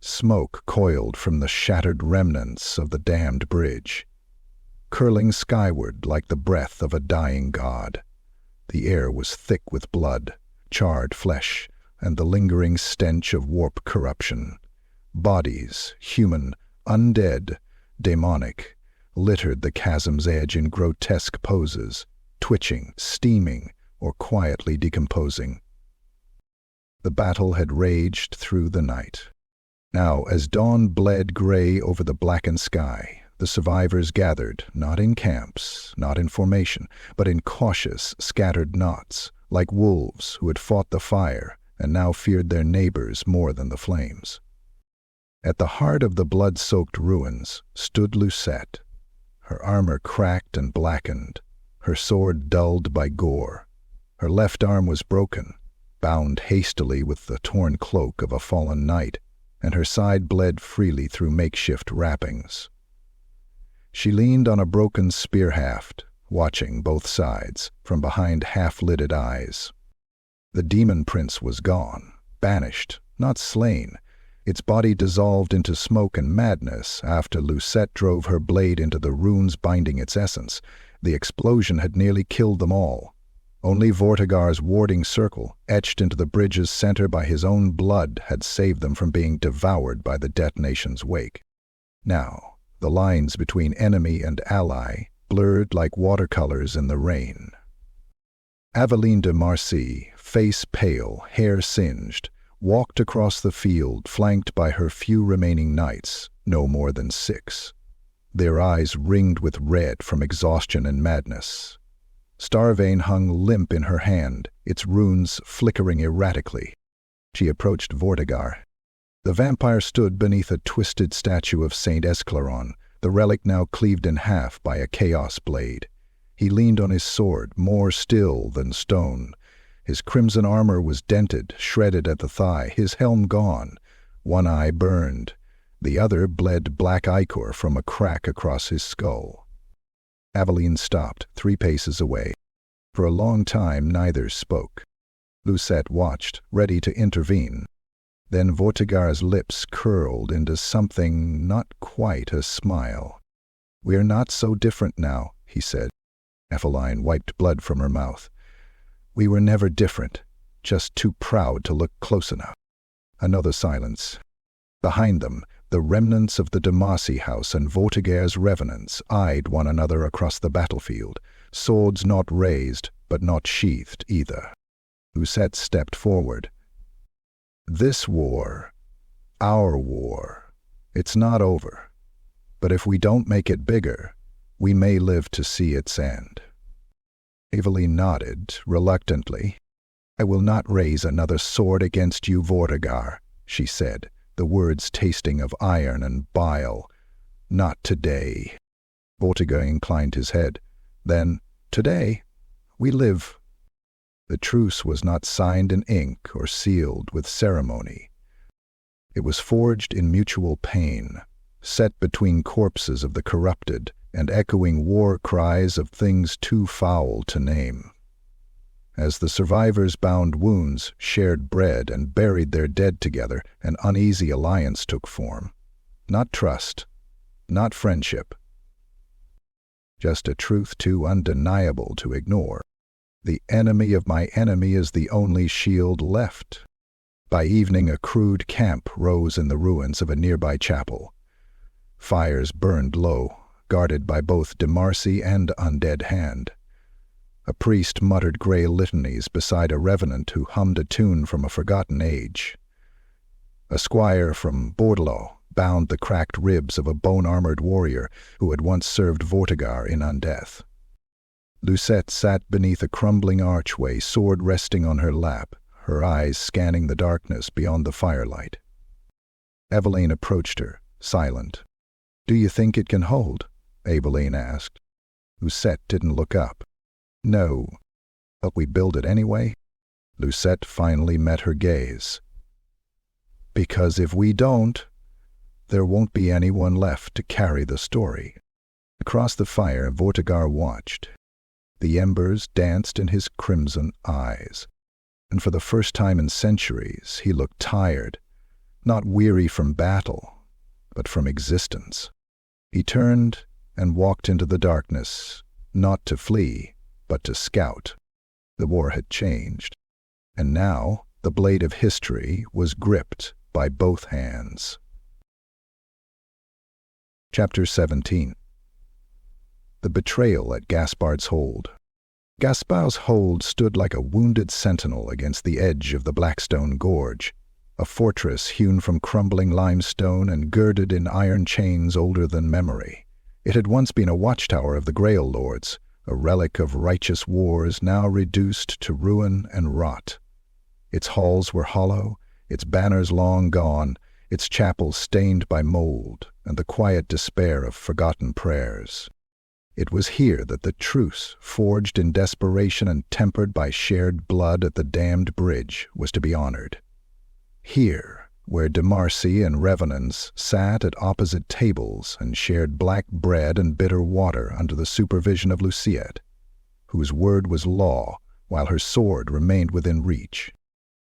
Smoke coiled from the shattered remnants of the damned bridge, curling skyward like the breath of a dying god. The air was thick with blood, charred flesh, and the lingering stench of warp corruption. Bodies, human, undead, demonic, littered the chasm's edge in grotesque poses, twitching, steaming, or quietly decomposing. The battle had raged through the night. Now, as dawn bled gray over the blackened sky, the survivors gathered, not in camps, not in formation, but in cautious, scattered knots, like wolves who had fought the fire and now feared their neighbors more than the flames. At the heart of the blood-soaked ruins stood Lucette, her armor cracked and blackened, her sword dulled by gore. Her left arm was broken, bound hastily with the torn cloak of a fallen knight, and her side bled freely through makeshift wrappings. She leaned on a broken spear haft, watching both sides from behind half-lidded eyes. The demon prince was gone, banished, not slain. Its body dissolved into smoke and madness after Lucette drove her blade into the runes binding its essence. The explosion had nearly killed them all. Only Vortigern's warding circle, etched into the bridge's center by his own blood, had saved them from being devoured by the detonation's wake. Now, the lines between enemy and ally blurred like watercolors in the rain. Aveline de Marcy, face pale, hair singed, walked across the field flanked by her few remaining knights, no more than 6. Their eyes ringed with red from exhaustion and madness. Starvane hung limp in her hand, its runes flickering erratically. She approached Vortigern. The vampire stood beneath a twisted statue of Saint Esclaron, the relic now cleaved in half by a chaos blade. He leaned on his sword, more still than stone. His crimson armor was dented, shredded at the thigh, his helm gone. One eye burned. The other bled black ichor from a crack across his skull. Aveline stopped, 3 paces away. For a long time neither spoke. Lucette watched, ready to intervene. Then Vortigern's lips curled into something not quite a smile. "We're not so different now," he said. Eveline wiped blood from her mouth. We were never different, just too proud to look close enough. Another silence. Behind them, the remnants of the Demacy house and Vortigaire's revenants eyed one another across the battlefield, swords not raised, but not sheathed either. Lucette stepped forward. This war, our war, it's not over. But if we don't make it bigger, we may live to see its end. Eveline nodded, reluctantly. I will not raise another sword against you, Vortigare, she said, the words tasting of iron and bile. Not today. Vortigare inclined his head. Then, today, we live. The truce was not signed in ink or sealed with ceremony. It was forged in mutual pain, set between corpses of the corrupted and echoing war cries of things too foul to name. As the survivors bound wounds, shared bread, and buried their dead together, an uneasy alliance took form. Not trust, not friendship. Just a truth too undeniable to ignore. The enemy of my enemy is the only shield left. By evening, a crude camp rose in the ruins of a nearby chapel. Fires burned low, guarded by both Demacy and undead hand. A priest muttered grey litanies beside a revenant who hummed a tune from a forgotten age. A squire from Bordlo bound the cracked ribs of a bone-armored warrior who had once served Vortigare in undeath. Lucette sat beneath a crumbling archway, sword resting on her lap, her eyes scanning the darkness beyond the firelight. Eveline approached her, silent. "Do you think it can hold?" Eveline asked. Lucette didn't look up. "No. But we build it anyway?" Lucette finally met her gaze. "Because if we don't, there won't be anyone left to carry the story." Across the fire, Vortigare watched. The embers danced in his crimson eyes, and for the first time in centuries he looked tired, not weary from battle, but from existence. He turned and walked into the darkness, not to flee, but to scout. The war had changed, and now the blade of history was gripped by both hands. Chapter 17. The betrayal at Gaspard's Hold. Gaspard's Hold stood like a wounded sentinel against the edge of the Blackstone Gorge, a fortress hewn from crumbling limestone and girded in iron chains older than memory. It had once been a watchtower of the Grail Lords, a relic of righteous wars now reduced to ruin and rot. Its halls were hollow, its banners long gone, its chapels stained by mold and the quiet despair of forgotten prayers. It was here that the truce, forged in desperation and tempered by shared blood at the damned bridge, was to be honored. Here, where Demacy and revenants sat at opposite tables and shared black bread and bitter water under the supervision of Lucette, whose word was law while her sword remained within reach.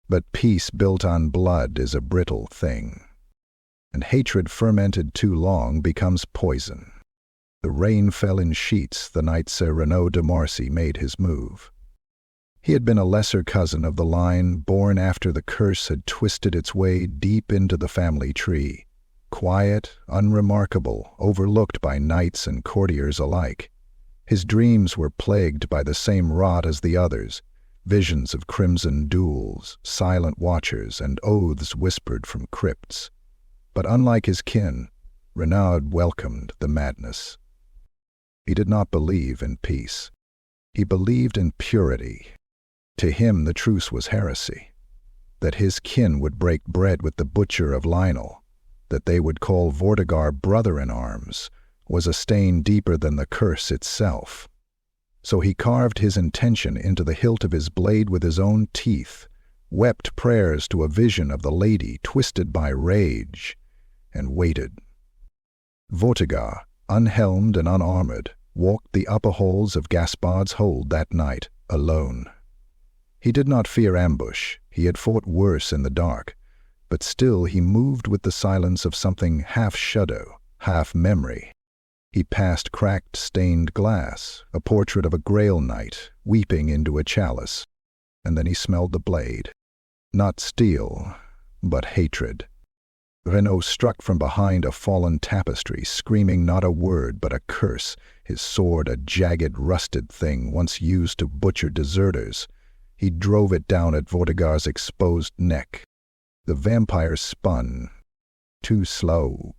But peace built on blood is a brittle thing, and hatred fermented too long becomes poison. The rain fell in sheets the night Sir Renaud de Marcy made his move. He had been a lesser cousin of the line born after the curse had twisted its way deep into the family tree, quiet, unremarkable, overlooked by knights and courtiers alike. His dreams were plagued by the same rot as the others, visions of crimson duels, silent watchers, and oaths whispered from crypts. But unlike his kin, Renaud welcomed the madness. He did not believe in peace. He believed in purity. To him the truce was heresy. That his kin would break bread with the butcher of Lionel, that they would call Vortigare brother-in-arms, was a stain deeper than the curse itself. So he carved his intention into the hilt of his blade with his own teeth, wept prayers to a vision of the lady twisted by rage, and waited. Vortigare, unhelmed and unarmored, walked the upper halls of Gaspard's Hold that night, alone. He did not fear ambush, he had fought worse in the dark, but still he moved with the silence of something half shadow, half memory. He passed cracked stained glass, a portrait of a Grail Knight weeping into a chalice, and then he smelled the blade. Not steel, but hatred. Renaud struck from behind a fallen tapestry, screaming not a word but a curse, his sword a jagged, rusted thing once used to butcher deserters. He drove it down at Vortigern's exposed neck. The vampire spun. Too slow.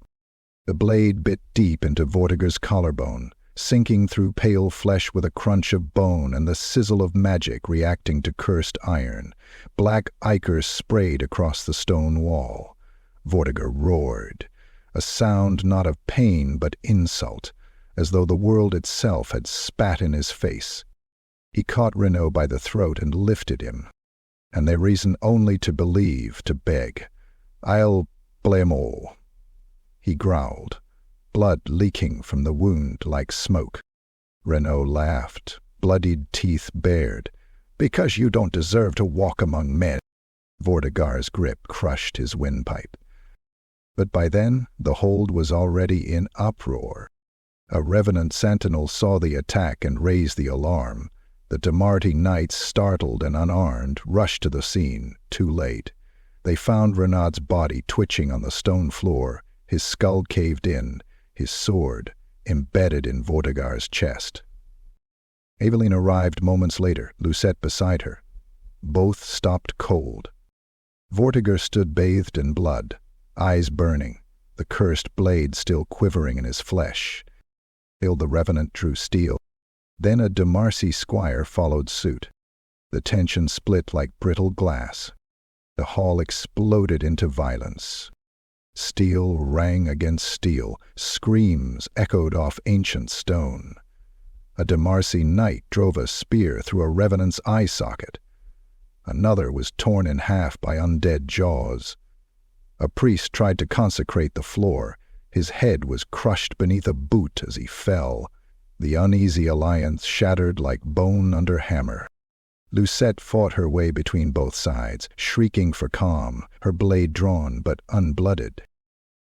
The blade bit deep into Vortigern's collarbone, sinking through pale flesh with a crunch of bone and the sizzle of magic reacting to cursed iron. Black ichor sprayed across the stone wall. Vortigern roared, a sound not of pain but insult, as though the world itself had spat in his face. He caught Renaud by the throat and lifted him. And they reason only to believe, to beg. "I'll blame all." He growled, blood leaking from the wound like smoke. Renaud laughed, bloodied teeth bared. "Because you don't deserve to walk among men." Vortigern's grip crushed his windpipe. But by then, the hold was already in uproar. A revenant sentinel saw the attack and raised the alarm. The Damarti knights, startled and unarmed, rushed to the scene, too late. They found Renaud's body twitching on the stone floor, his skull caved in, his sword embedded in Vortigern's chest. Aveline arrived moments later, Lucette beside her. Both stopped cold. Vortigern stood bathed in blood, eyes burning, the cursed blade still quivering in his flesh. Till the revenant drew steel. Then a de Marcy squire followed suit. The tension split like brittle glass. The hall exploded into violence. Steel rang against steel, screams echoed off ancient stone. A de Marcy knight drove a spear through a revenant's eye socket. Another was torn in half by undead jaws. A priest tried to consecrate the floor. His head was crushed beneath a boot as he fell. The uneasy alliance shattered like bone under hammer. Lucette fought her way between both sides, shrieking for calm, her blade drawn but unblooded.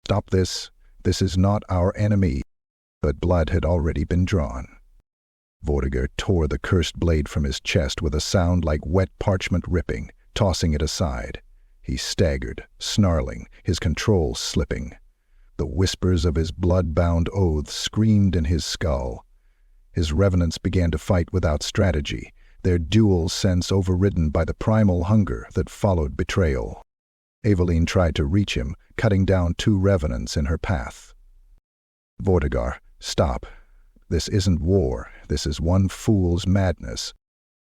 "Stop this. This is not our enemy." But blood had already been drawn. Vortigern tore the cursed blade from his chest with a sound like wet parchment ripping, tossing it aside. He staggered, snarling, his control slipping. The whispers of his blood-bound oaths screamed in his skull. His revenants began to fight without strategy, their dual sense overridden by the primal hunger that followed betrayal. Aveline tried to reach him, cutting down 2 revenants in her path. "Vortigern, stop. This isn't war. This is one fool's madness."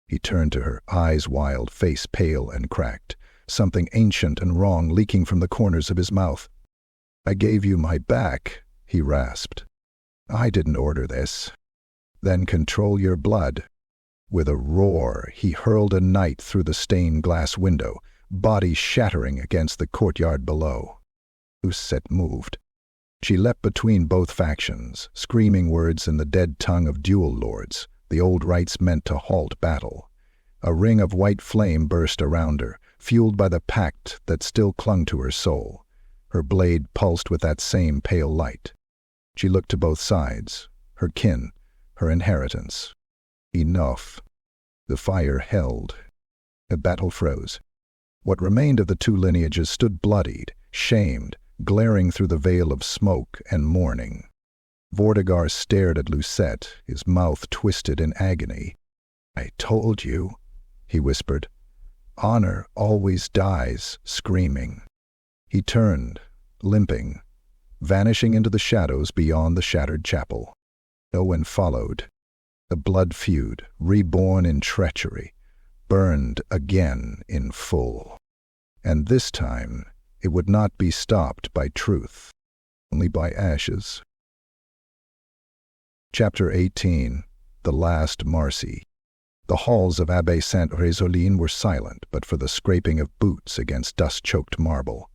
He turned to her, eyes wild, face pale and cracked, something ancient and wrong leaking from the corners of his mouth. "I gave you my back," he rasped. "I didn't order this." "Then control your blood." With a roar, he hurled a knight through the stained glass window, body shattering against the courtyard below. Lucette moved. She leapt between both factions, screaming words in the dead tongue of duel lords, the old rites meant to halt battle. A ring of white flame burst around her, fueled by the pact that still clung to her soul. Her blade pulsed with that same pale light. She looked to both sides, her kin, her inheritance. Enough. The fire held. The battle froze. What remained of the 2 lineages stood bloodied, shamed, glaring through the veil of smoke and mourning. Vortigern stared at Lucette, his mouth twisted in agony. "I told you," he whispered. "Honor always dies screaming." He turned, limping, vanishing into the shadows beyond the shattered chapel. Owen followed. The blood feud, reborn in treachery, burned again in full. And this time, it would not be stopped by truth, only by ashes. Chapter 18. The Last Marcy. The halls of Abbaye Sainte-Résoline were silent but for the scraping of boots against dust-choked marble.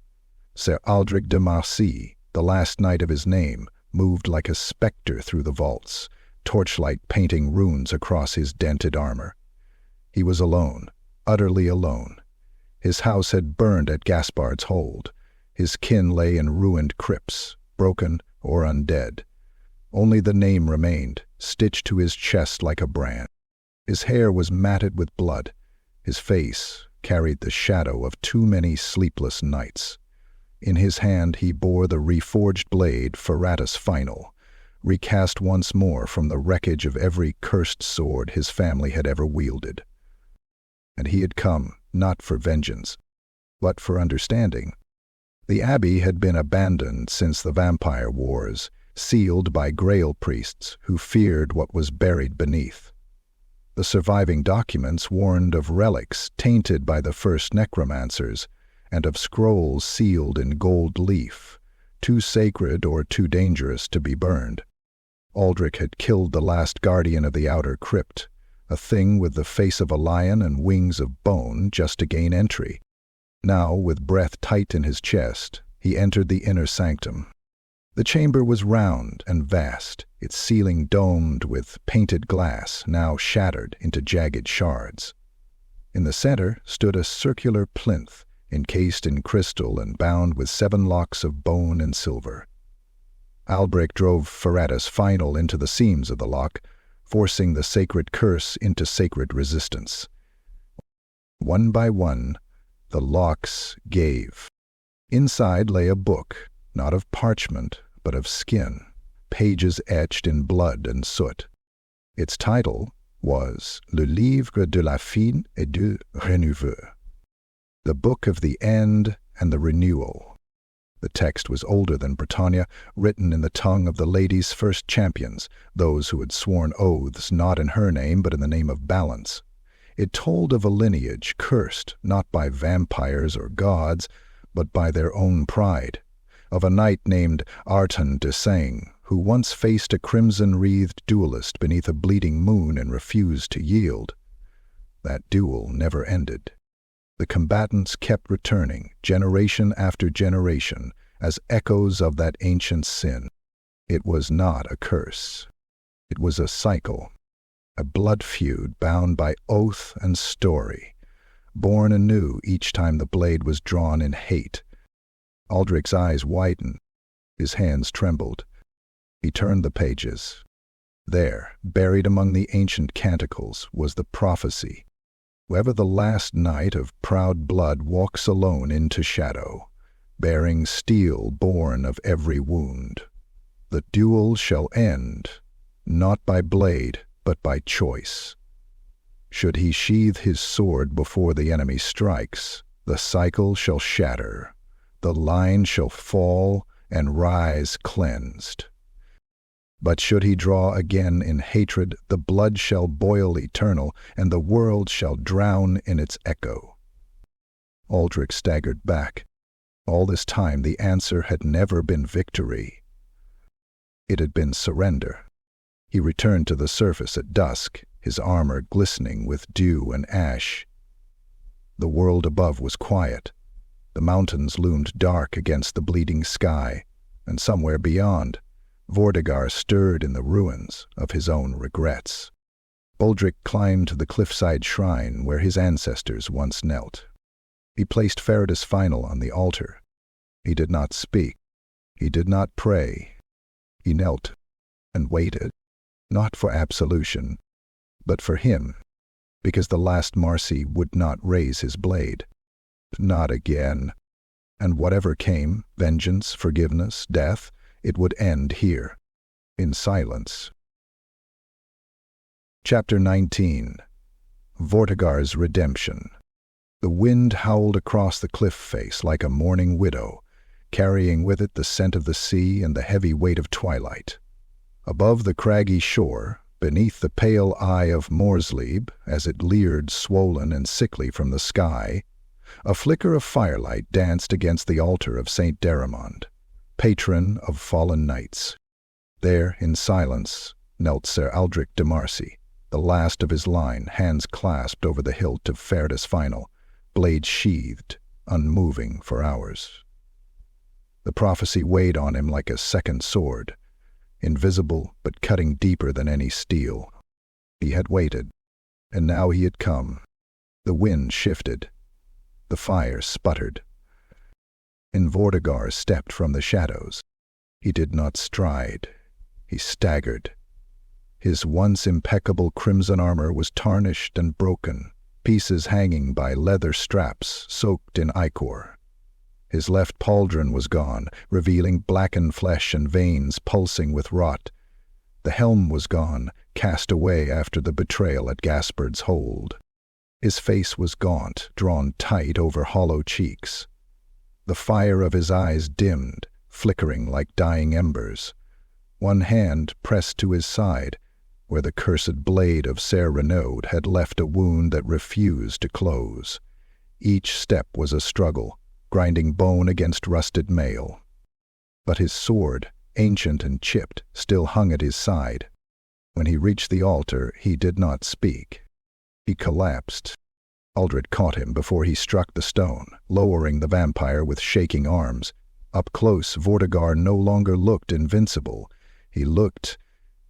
Sir Aldric de Marcy, the last knight of his name, moved like a spectre through the vaults, torchlight painting runes across his dented armor. He was alone, utterly alone. His house had burned at Gaspard's hold. His kin lay in ruined crypts, broken or undead. Only the name remained, stitched to his chest like a brand. His hair was matted with blood. His face carried the shadow of too many sleepless nights. In his hand he bore the reforged blade Farah's final, recast once more from the wreckage of every cursed sword his family had ever wielded. And he had come, not for vengeance, but for understanding. The abbey had been abandoned since the vampire wars, sealed by Grail priests who feared what was buried beneath. The surviving documents warned of relics tainted by the first necromancers, and of scrolls sealed in gold leaf, too sacred or too dangerous to be burned. Aldrich had killed the last guardian of the outer crypt, a thing with the face of a lion and wings of bone just to gain entry. Now, with breath tight in his chest, he entered the inner sanctum. The chamber was round and vast, its ceiling domed with painted glass now shattered into jagged shards. In the center stood a circular plinth, encased in crystal and bound with 7 locks of bone and silver. Aldrich drove Farah's final into the seams of the lock, forcing the sacred curse into sacred resistance. One by one, the locks gave. Inside lay a book, not of parchment, but of skin, pages etched in blood and soot. Its title was Le Livre de la Fin et du Renouveau, the Book of the End and the Renewal. The text was older than Bretonnia, written in the tongue of the lady's first champions, those who had sworn oaths not in her name but in the name of balance. It told of a lineage cursed not by vampires or gods, but by their own pride, of a knight named Artan de Sang, who once faced a crimson-wreathed duelist beneath a bleeding moon and refused to yield. That duel never ended. The combatants kept returning, generation after generation, as echoes of that ancient sin. It was not a curse. It was a cycle, a blood feud bound by oath and story, born anew each time the blade was drawn in hate. Aldrich's eyes widened. His hands trembled. He turned the pages. There, buried among the ancient canticles, was the prophecy. Whoever the last knight of proud blood walks alone into shadow, bearing steel born of every wound. The duel shall end, not by blade, but by choice. Should he sheathe his sword before the enemy strikes, the cycle shall shatter, the line shall fall and rise cleansed. But should he draw again in hatred, the blood shall boil eternal, and the world shall drown in its echo. Aldrich staggered back. All this time the answer had never been victory. It had been surrender. He returned to the surface at dusk, his armor glistening with dew and ash. The world above was quiet. The mountains loomed dark against the bleeding sky, and somewhere beyond, Vortigern stirred in the ruins of his own regrets. Aldrich climbed to the cliffside shrine where his ancestors once knelt. He placed Farah's final on the altar. He did not speak. He did not pray. He knelt and waited, not for absolution, but for him, because the last Marcy would not raise his blade. Not again. And whatever came, vengeance, forgiveness, death, it would end here, in silence. Chapter 19. Vortigern's Redemption. The wind howled across the cliff face like a mourning widow, carrying with it the scent of the sea and the heavy weight of twilight. Above the craggy shore, beneath the pale eye of Morslieb, as it leered swollen and sickly from the sky, a flicker of firelight danced against the altar of St. Deramond, patron of fallen knights. There, in silence, knelt Sir Aldrich de Marcy, the last of his line, hands clasped over the hilt of Farah's final, blade sheathed, unmoving for hours. The prophecy weighed on him like a second sword, invisible but cutting deeper than any steel. He had waited, and now he had come. The wind shifted. The fire sputtered. And Vortigern stepped from the shadows. He did not stride. He staggered. His once impeccable crimson armor was tarnished and broken, pieces hanging by leather straps soaked in ichor. His left pauldron was gone, revealing blackened flesh and veins pulsing with rot. The helm was gone, cast away after the betrayal at Gaspard's hold. His face was gaunt, drawn tight over hollow cheeks. The fire of his eyes dimmed, flickering like dying embers. One hand pressed to his side, where the cursed blade of Ser Renaud had left a wound that refused to close. Each step was a struggle, grinding bone against rusted mail. But his sword, ancient and chipped, still hung at his side. When he reached the altar, he did not speak. He collapsed. Aldred caught him before he struck the stone, lowering the vampire with shaking arms. Up close, Vortigern no longer looked invincible. He looked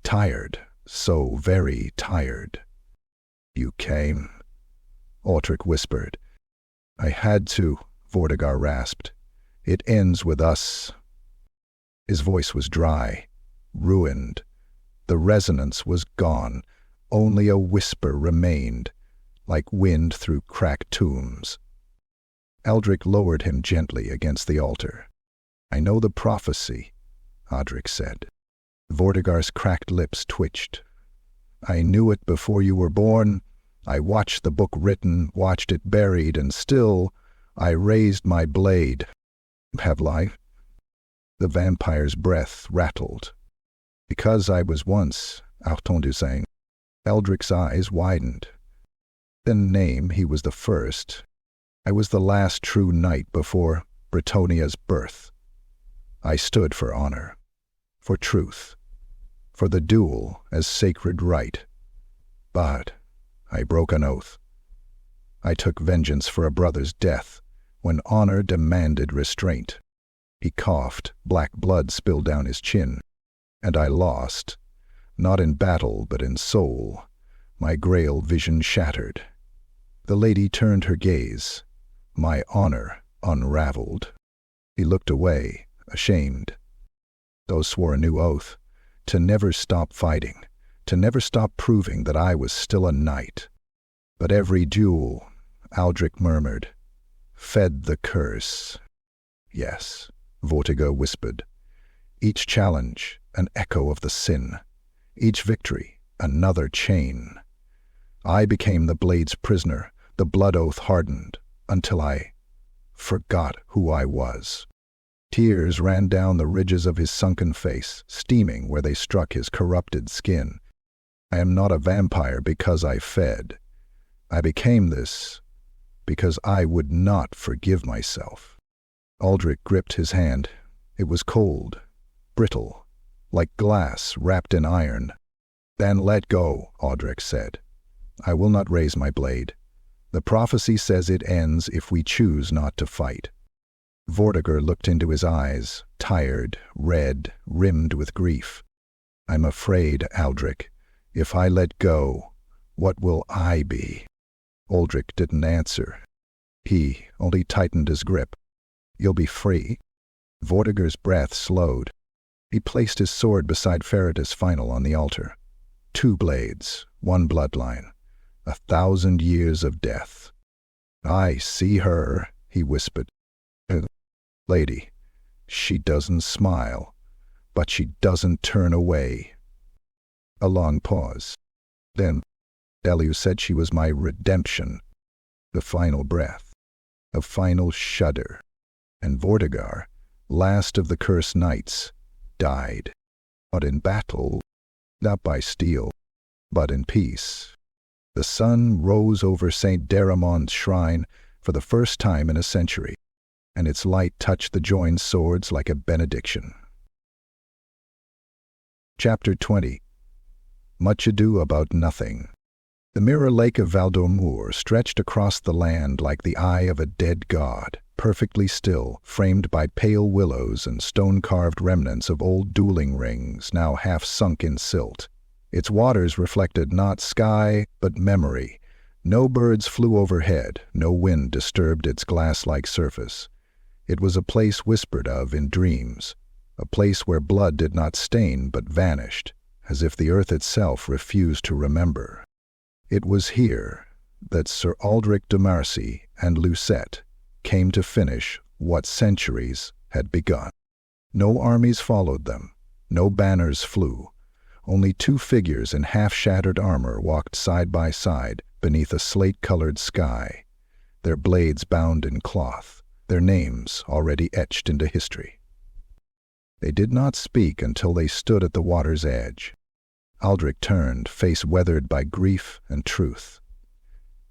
tired, so very tired. "You came," Autric whispered. "I had to," Vortigern rasped. "It ends with us." His voice was dry, ruined. The resonance was gone. Only a whisper remained, like wind through cracked tombs. Aldrich lowered him gently against the altar. "I know the prophecy," Aldrich said. Vortigern's cracked lips twitched. "I knew it before you were born. I watched the book written, watched it buried, and still I raised my blade. Have life?" The vampire's breath rattled. "Because I was once," Artondu sang. Eldric's eyes widened. "Then name he was the first. I was the last true knight before Bretonnia's birth. I stood for honor, for truth, for the duel as sacred right. But I broke an oath. I took vengeance for a brother's death when honor demanded restraint." He coughed, black blood spilled down his chin. "And I lost, not in battle but in soul, my grail vision shattered." The lady turned her gaze. "My honor unraveled." He looked away, ashamed. Those swore a new oath, to never stop fighting, to never stop proving that I was still a knight. But every duel, Aldrich murmured, fed the curse. "Yes," Vortigern whispered. "Each challenge, an echo of the sin. Each victory, another chain. I became the blade's prisoner, the blood oath hardened, until I forgot who I was." Tears ran down the ridges of his sunken face, steaming where they struck his corrupted skin. "I am not a vampire because I fed. I became this because I would not forgive myself." Aldrich gripped his hand. It was cold, brittle, like glass wrapped in iron. "Then let go," Aldrich said. "I will not raise my blade. The prophecy says it ends if we choose not to fight." Vortigern looked into his eyes, tired, red, rimmed with grief. "I'm afraid, Aldrich, if I let go, what will I be?" Aldrich didn't answer. He only tightened his grip. "You'll be free." Vortigern's breath slowed. He placed his sword beside Ferretus' final on the altar. 2 blades, 1 bloodline, 1,000 years of death. "I see her," he whispered. "Lady, she doesn't smile, but she doesn't turn away." A long pause. Then, "Delu said she was my redemption." The final breath. A final shudder. And Vortigern, last of the cursed knights, died. Not in battle, not by steel, but in peace. The sun rose over St. Daramon's shrine for the first time in a century, and its light touched the joined swords like a benediction. Chapter 20. Much Ado About Nothing. The mirror lake of Valdormur stretched across the land like the eye of a dead god, perfectly still, framed by pale willows and stone-carved remnants of old dueling rings now half sunk in silt. Its waters reflected not sky, but memory. No birds flew overhead, no wind disturbed its glass-like surface. It was a place whispered of in dreams, a place where blood did not stain but vanished, as if the earth itself refused to remember. It was here that Sir Aldrich de Marcy and Lucette came to finish what centuries had begun. No armies followed them, no banners flew. Only two figures in half-shattered armor walked side by side beneath a slate-colored sky, their blades bound in cloth, their names already etched into history. They did not speak until they stood at the water's edge. Aldrich turned, face weathered by grief and truth.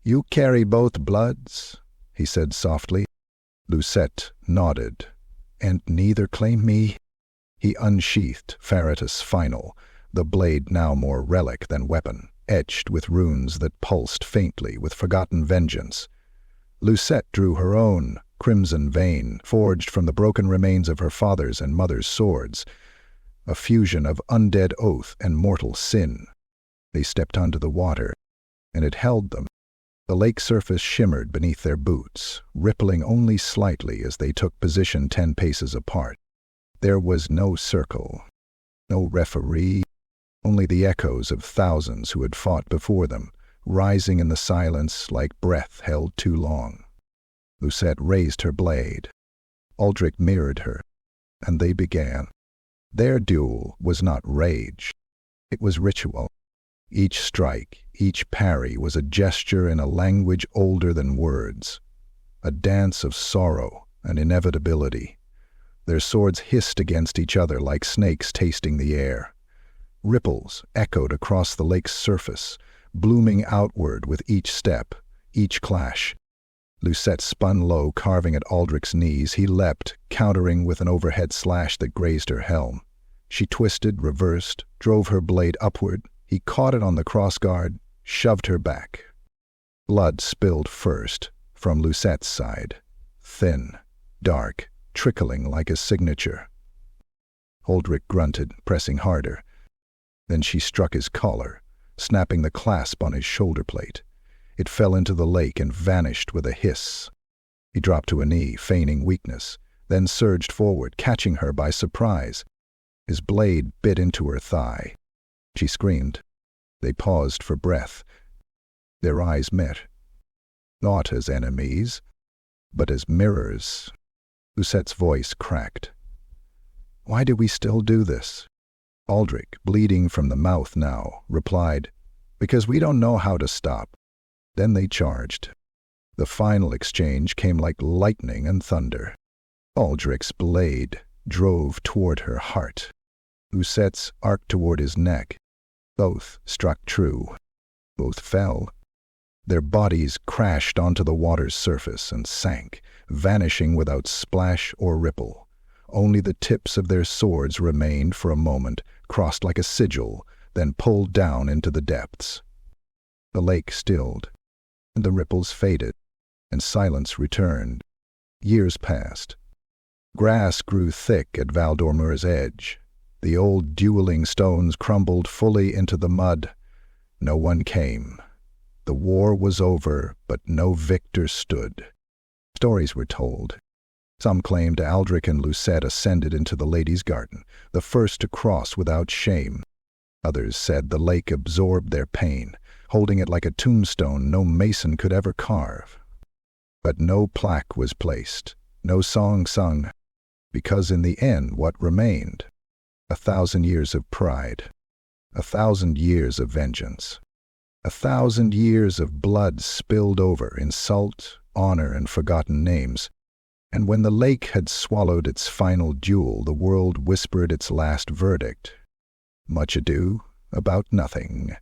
"You carry both bloods?" he said softly. Lucette nodded. "And neither claim me?" He unsheathed Farah's final, the blade now more relic than weapon, etched with runes that pulsed faintly with forgotten vengeance. Lucette drew her own, crimson vein, forged from the broken remains of her father's and mother's swords, a fusion of undead oath and mortal sin. They stepped onto the water, and it held them. The lake surface shimmered beneath their boots, rippling only slightly as they took position 10 paces apart. There was no circle, no referee, only the echoes of thousands who had fought before them, rising in the silence like breath held too long. Lucette raised her blade. Aldrich mirrored her, and they began. Their duel was not rage. It was ritual. Each strike, each parry was a gesture in a language older than words, a dance of sorrow and inevitability. Their swords hissed against each other like snakes tasting the air. Ripples echoed across the lake's surface, blooming outward with each step, each clash. Lucette spun low, carving at Aldrich's knees. He leapt, countering with an overhead slash that grazed her helm. She twisted, reversed, drove her blade upward. He caught it on the crossguard, shoved her back. Blood spilled first, from Lucette's side, thin, dark, trickling like a signature. Aldrich grunted, pressing harder. Then she struck his collar, snapping the clasp on his shoulder plate. It fell into the lake and vanished with a hiss. He dropped to a knee, feigning weakness, then surged forward, catching her by surprise. His blade bit into her thigh. She screamed. They paused for breath. Their eyes met. Not as enemies, but as mirrors. Lucette's voice cracked. "Why do we still do this?" Aldrich, bleeding from the mouth now, replied, "Because we don't know how to stop." Then they charged. The final exchange came like lightning and thunder. Aldrich's blade drove toward her heart. Lucette's arced toward his neck. Both struck true. Both fell. Their bodies crashed onto the water's surface and sank, vanishing without splash or ripple. Only the tips of their swords remained for a moment, crossed like a sigil, then pulled down into the depths. The lake stilled, and the ripples faded, and silence returned. Years passed. Grass grew thick at Valdormur's edge. The old dueling stones crumbled fully into the mud. No one came. The war was over, but no victor stood. Stories were told. Some claimed Aldrich and Lucette ascended into the ladies' garden, the first to cross without shame. Others said the lake absorbed their pain, holding it like a tombstone no mason could ever carve. But no plaque was placed, no song sung, because in the end what remained? 1,000 years of pride, 1,000 years of vengeance, 1,000 years of blood spilled over in salt, honor, and forgotten names. And when the lake had swallowed its final duel, the world whispered its last verdict. Much ado about nothing.